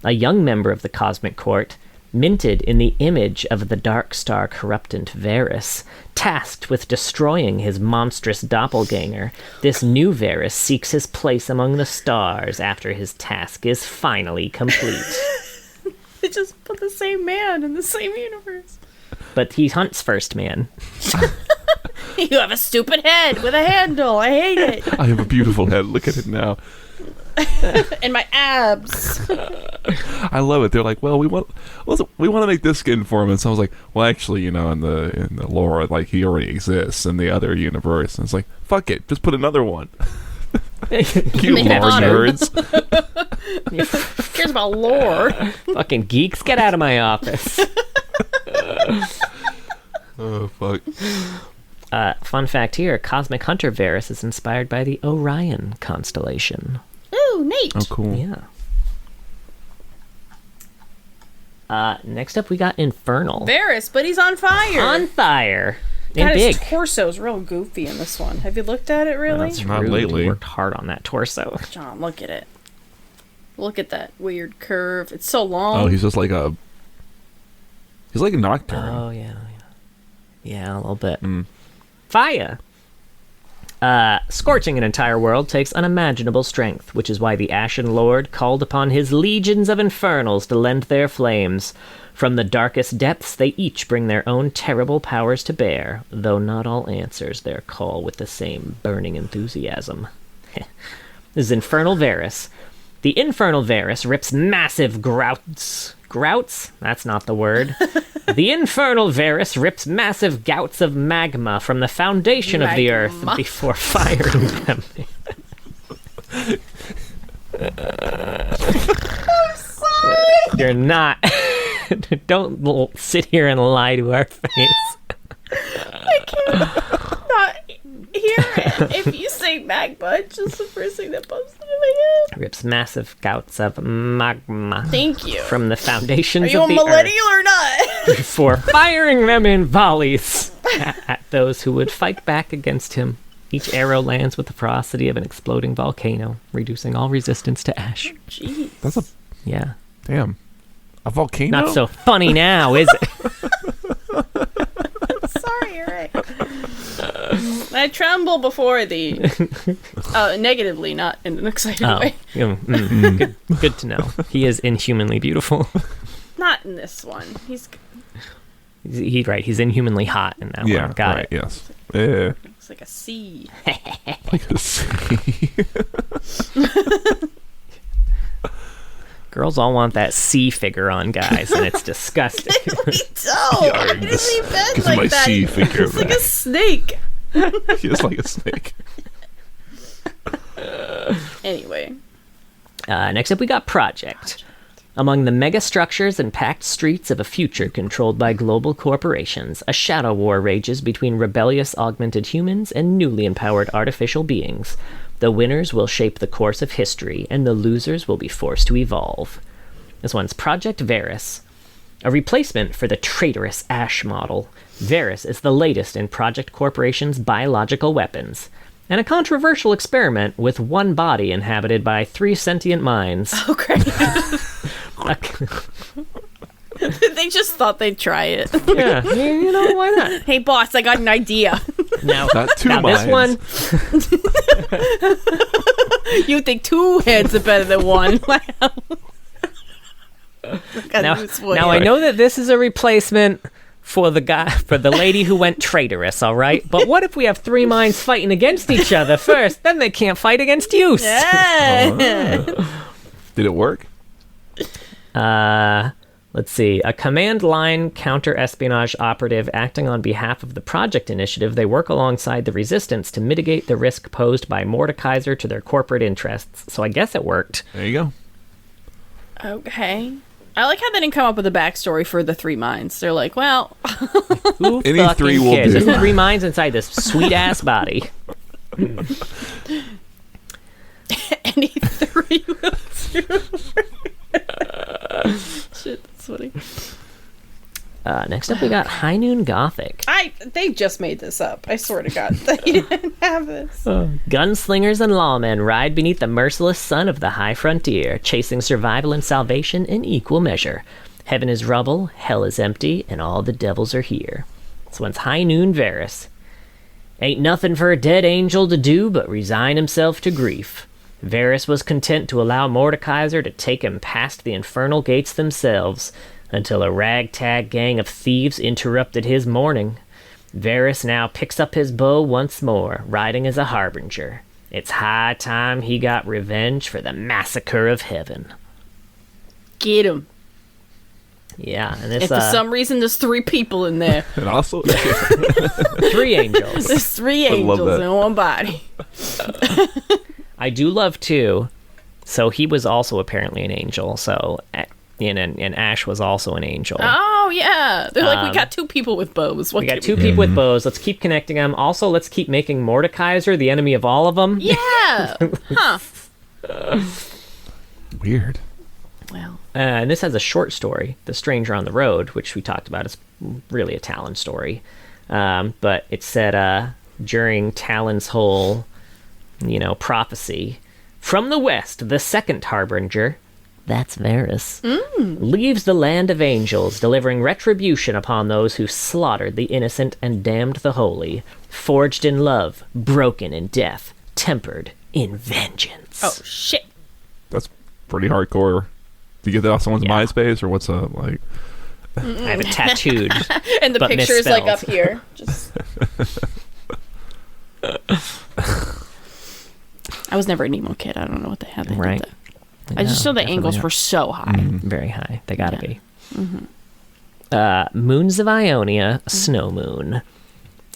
A young member of the Cosmic Court, minted in the image of the dark star corruptant Varus, tasked with destroying his monstrous doppelganger. This new Varus seeks his place among the stars after his task is finally complete. They just put the same man in the same universe. But he hunts first, man. You have a stupid head with a handle. I hate it. I have a beautiful head. Look at it now. And my abs. I love it. They're like, well, we want to make this skin for him. And so I was like, well, actually, in the lore, like, he already exists in the other universe. And it's like, fuck it, just put another one. You lore nerds. Who cares about lore? Fucking geeks, get out of my office. Oh, fuck. Fun fact here, Cosmic Hunter Varus is inspired by the Orion constellation. Ooh, neat. Oh, cool. Yeah. Next up, we got Infernal. Varus, but he's on fire. On fire. And God, big. his torso's real goofy in this one. Have you looked at it, really? That's Not rude. lately. He worked hard on that torso. John, look at it. Look at that weird curve. It's so long. Oh, he's just like a... He's like a Nocturne. Oh, yeah. Yeah, a little bit. Mm. Fire! Scorching an entire world takes unimaginable strength, which is why the Ashen Lord called upon his legions of infernals to lend their flames. From the darkest depths, they each bring their own terrible powers to bear, though not all answers their call with the same burning enthusiasm. This is Infernal Varus. The Infernal Varus rips massive grouts. Grouts? That's not the word. The Infernal Varus rips massive gouts of magma from the foundation of the earth before firing them. I'm sorry. You're not. Don't sit here and lie to our face. I can't not hear it. If you say magma, it's just the first thing that pops into my head. Rips massive gouts of magma. Thank you. From the foundations Are you of a the millennial earth or not? before firing them in volleys at those who would fight back against him. Each arrow lands with the ferocity of an exploding volcano, reducing all resistance to ash. Jeez. That's a... Yeah. Damn. A volcano? Not so funny now, is it? Sorry, you're right. I tremble before thee. Negatively, not in an excited way. Good to know. He is inhumanly beautiful. Not in this one. He's He's inhumanly hot in that one. Got right, it. yes. Yeah. It's like a C. Like a sea. Girls all want that C figure on guys, and it's disgusting. We don't. Why does he bend Give like my that? sea figure It's like back. a snake. He is like a snake. Anyway. Next up, we got Project. Among the mega structures and packed streets of a future controlled by global corporations, a shadow war rages between rebellious augmented humans and newly empowered artificial beings. The winners will shape the course of history, and the losers will be forced to evolve. This one's Project Varus. A replacement for the traitorous Ash model, Varus is the latest in Project Corporation's biological weapons, and a controversial experiment with one body inhabited by 3 sentient minds. Oh, great. They just thought they'd try it. Yeah, you know, why not? Hey, boss, I got an idea. Now, Not 2 now this minds. one, You think 2 heads are better than 1. now I know that this is a replacement for the lady who went traitorous, all right? But what if we have 3 minds fighting against each other first? Then they can't fight against you. Yeah. Did it work? Let's see. A command line counter-espionage operative acting on behalf of the Project Initiative, they work alongside the Resistance to mitigate the risk posed by Mordekaiser to their corporate interests. So I guess it worked. There you go. Okay. I like how they didn't come up with a backstory for the 3 minds. They're like, well... Who Any fucking 3 will cares? do. There's 3 minds inside this sweet-ass body. Any 3 will do. Shit, that's funny. Next up, we got High Noon Gothic. They just made this up. I swear to God, they didn't have this. Gunslingers and lawmen ride beneath the merciless sun of the high frontier, chasing survival and salvation in equal measure. Heaven is rubble, hell is empty, and all the devils are here. This one's High Noon Varus. Ain't nothing for a dead angel to do but resign himself to grief. Varus was content to allow Mordekaiser to take him past the infernal gates themselves, until a ragtag gang of thieves interrupted his mourning. Varus now picks up his bow once more, riding as a harbinger. It's high time he got revenge for the massacre of heaven. Get him. Yeah, and this, If for some reason there's 3 people in there. And also, 3 angels. There's 3 angels in one body. I do love, too, so he was also apparently an angel, so... And Ash was also an angel. Oh, yeah. They're like, we got 2 people with bows. We got 2 people with bows. Let's keep connecting them. Also, let's keep making Mordekaiser the enemy of all of them. Yeah. Huh. weird. Well. And this has a short story, The Stranger on the Road, which we talked about. It's really a Talon story. But it said during Talon's whole, prophecy, from the west, the second harbinger... That's Varus. Leaves the land of angels, delivering retribution upon those who slaughtered the innocent and damned the holy, forged in love, broken in death, tempered in vengeance. Oh, shit. That's pretty hardcore. Do you get that off someone's MySpace, or what's up? Like, I have it tattooed. And the but picture is like misspelled. up here. Just. I was never an emo kid. I don't know what they had. Right. Did that. I just know the angles were so high. Very high. They gotta be. Moons of Ionia, Snow Moon.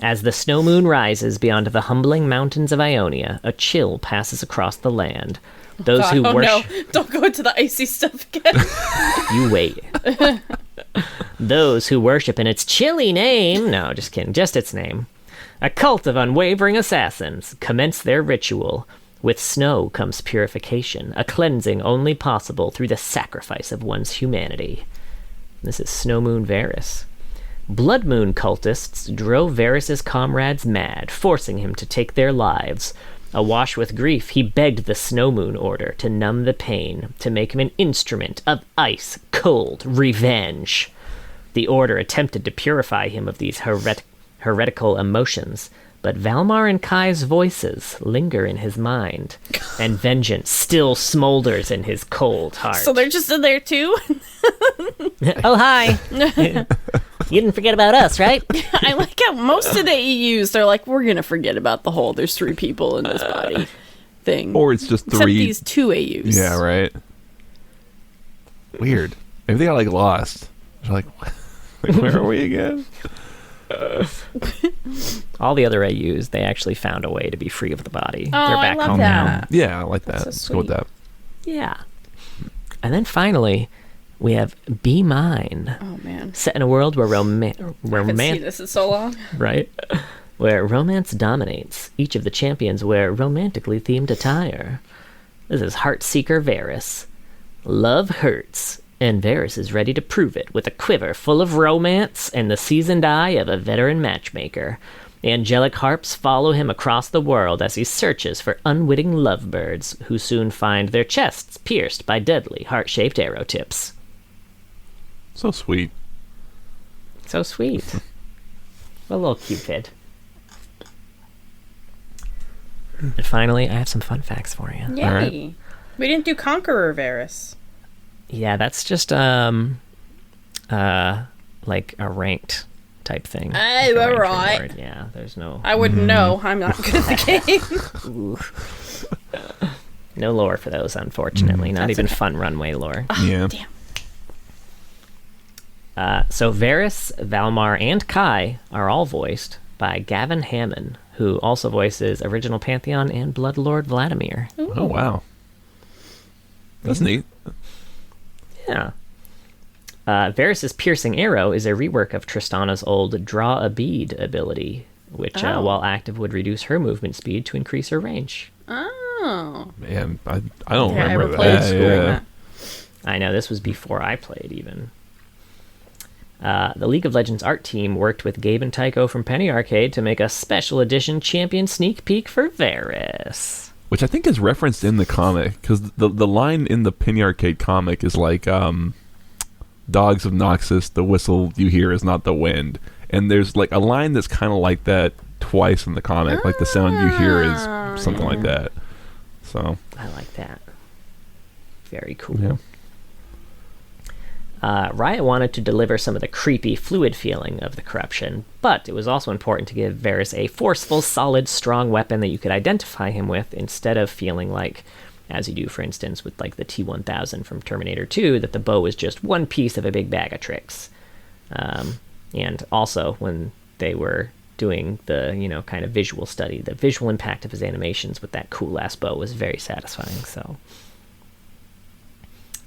As the snow moon rises beyond the humbling mountains of Ionia, a chill passes across the land. Those who worship... no. Don't go into the icy stuff again. You wait. Those who worship in its chilly name... No, just kidding. Just its name. A cult of unwavering assassins commence their ritual. With snow comes purification, a cleansing only possible through the sacrifice of one's humanity. This is Snow Moon Varus. Blood Moon cultists drove Varus's comrades mad, forcing him to take their lives. Awash with grief, he begged the Snow Moon Order to numb the pain, to make him an instrument of ice, cold revenge. The Order attempted to purify him of these heretical emotions, but Valmar and Kai's voices linger in his mind, and vengeance still smolders in his cold heart. So they're just in there too? Oh, hi. You didn't forget about us, right? I like how most of the EUs, they're like, we're going to forget about the whole there's 3 people in this body thing. or it's just 3. Except these 2 AUs. Yeah, right. Weird. Maybe they got lost. They're like, where are we again? All the other AUs, they actually found a way to be free of the body. Oh, They're back I love home that. now. Yeah, I like that. So Let's go with sweet. that. Yeah. And then finally, we have Be Mine. Oh, man. Set in a world where I haven't seen this in so long. right? Where romance dominates. Each of the champions wear romantically themed attire. This is Heartseeker Varus. Love hurts, and Varus is ready to prove it with a quiver full of romance and the seasoned eye of a veteran matchmaker. Angelic harps follow him across the world as he searches for unwitting lovebirds who soon find their chests pierced by deadly heart-shaped arrow tips. So sweet. So sweet. A little Cupid. And finally, I have some fun facts for you. Yay. Alright. We didn't do Conqueror Varus. Yeah, that's just like a ranked type thing. Oh, Like a ranked alright. reward. Yeah, there's no I wouldn't know. I'm not good at the game. no lore for those, unfortunately. Not That's even okay. fun runway lore. Yeah. Damn. So Varus, Valmar, and Kai are all voiced by Gavin Hammond, who also voices original Pantheon and Bloodlord Vladimir. Oh, wow. That's neat. Yeah. Varus's piercing arrow is a rework of Tristana's old draw a bead ability, which, while active, would reduce her movement speed to increase her range. Oh. Man, I don't Yeah, I remember ever played that. school Yeah. that. I know, this was before I played, even. The League of Legends art team worked with Gabe and Tycho from Penny Arcade to make a special edition champion sneak peek for Varus. Which I think is referenced in the comic, because the line in the Penny Arcade comic is like, dogs of Noxus, the whistle you hear is not the wind. And there's like a line that's kind of like that twice in the comic. Like the sound you hear is something like that. So I like that. Very cool. yeah. Riot wanted to deliver some of the creepy, fluid feeling of the corruption, but it was also important to give Varus a forceful, solid, strong weapon that you could identify him with, instead of feeling like, as you do, for instance, with like the T-1000 from Terminator 2, that the bow is just one piece of a big bag of tricks. And also, when they were doing the, kind of visual study, the visual impact of his animations with that cool-ass bow was very satisfying, so...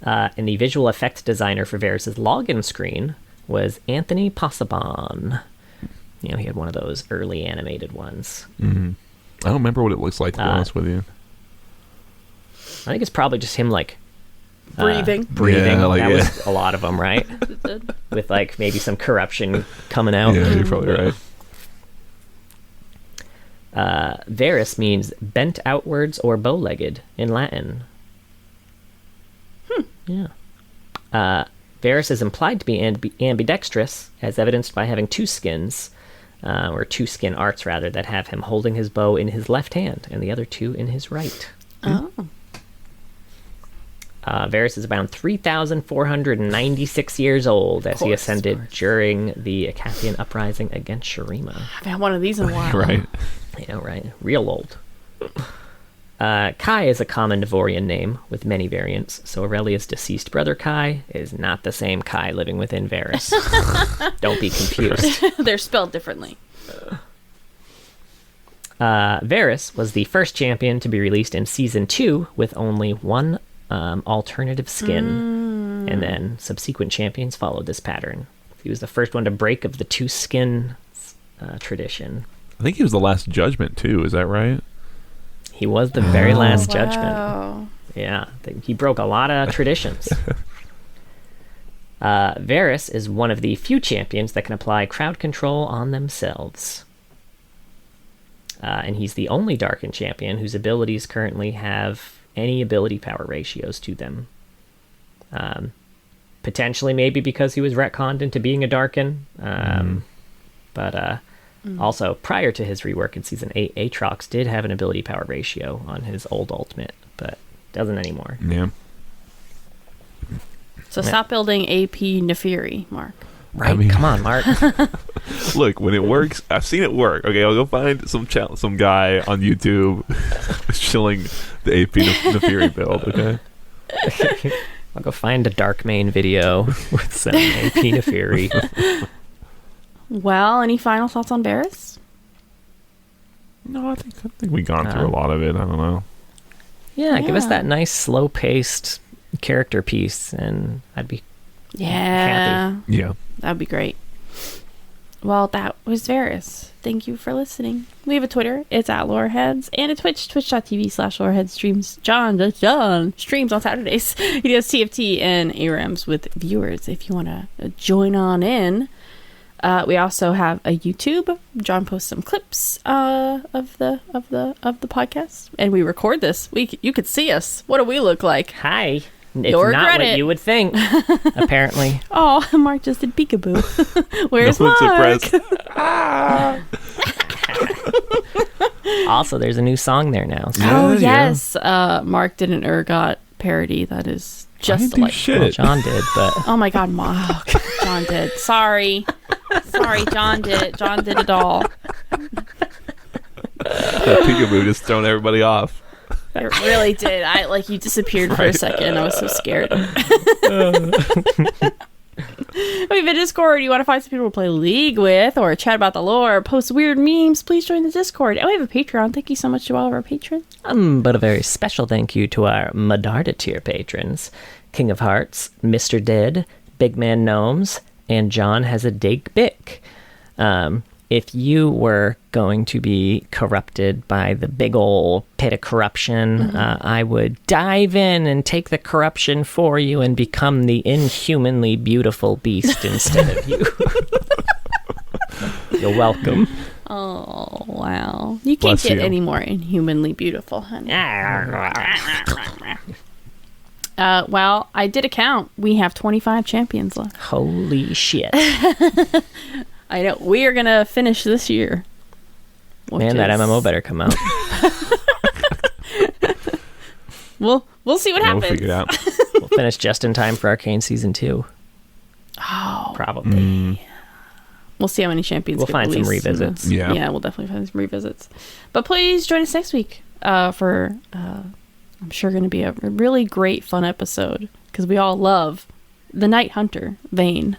and the visual effects designer for Varus's login screen was Anthony Possabon. He had one of those early animated ones. Mm-hmm. I don't remember what it looks like, to be honest with you. I think it's probably just him, like... breathing. Breathing. Yeah, That was a lot of them, right? With, like, maybe some corruption coming out. Yeah, you're probably right. Varus means bent outwards or bow-legged in Latin. Yeah. Varus is implied to be ambidextrous, as evidenced by having two skins, or two skin arts, rather, that have him holding his bow in his left hand and the other two in his right. Oh. Varus is around 3,496 years old as he ascended during the Acathian uprising against Shurima. I haven't had one of these in a while. Right. Right? Real old. Kai is a common Devorian name with many variants, so Aurelia's deceased brother Kai is not the same Kai living within Varus. Don't be confused. They're spelled differently. Varus was the first champion to be released in Season 2 with only one alternative skin, and then subsequent champions followed this pattern. He was the first one to break of the two skin tradition. I think he was the last Judgment, too. Is that right? He was the very last Wow. Judgment. Yeah, he broke a lot of traditions. Varus is one of the few champions that can apply crowd control on themselves. And he's the only Darkin champion whose abilities currently have any ability power ratios to them. Potentially maybe because he was retconned into being a Darkin. But also, prior to his rework in Season 8, Aatrox did have an ability power ratio on his old ultimate, but doesn't anymore. Yeah. So stop building AP Neferi, Mark. Right? I mean- Come on, Mark. Look, when it works, I've seen it work. Okay, I'll go find some guy on YouTube shilling the AP Neferi build, okay? I'll go find a Dark Main video with some AP Neferi. Well, any final thoughts on Varus? No, I think we've gone through a lot of it. I don't know. Yeah, give us Yeah. that nice, slow-paced character piece, and I'd be Yeah. happy. Yeah. That'd be great. Well, that was Varus. Thank you for listening. We have a Twitter. It's at Loreheads. And a Twitch, twitch.tv/Loreheads streams. John streams on Saturdays. He does TFT and ARAMs with viewers if you want to join on in. We also have a YouTube. John posts some clips of the podcast, and we record this. You could see us. What do we look like? Hi. It's You'll not regret what it. you would think, apparently. Oh, Mark just did peekaboo. Where's No one's Mark? impressed. Also, there's a new song there now. So. Oh Yeah. yes, Mark did an Urgot parody that is I just didn't do like. shit. Well, John did, but Oh my God, Mark! John did. Sorry, John did it. John did it all. That peekaboo just throwing everybody off. It really did. You disappeared for a second. I was so scared. We have a Discord. You want to find some people to play League with, or chat about the lore, or post weird memes? Please join the Discord. And we have a Patreon. Thank you so much to all of our patrons. but a very special thank you to our Medarda tier patrons, King of Hearts, Mr. Dead, Big Man Gnomes, and John Has a Dig Bick. If you were going to be corrupted by the big ol' pit of corruption, I would dive in and take the corruption for you and become the inhumanly beautiful beast instead of you. You're welcome. Oh wow! You can't Bless get you. any more inhumanly beautiful, honey. Well, I did a count. We have 25 champions left. Holy shit. I know. We are going to finish this year. Man, that MMO better come out. We'll see what happens. We'll figure it out. We'll finish just in time for Arcane Season 2. Oh. Probably. We'll see how many champions We'll get find some released. revisits. Yeah. Yeah, we'll definitely find some revisits. But please join us next week for, I'm sure, going to be a really great, fun episode because we all love the Night Hunter vein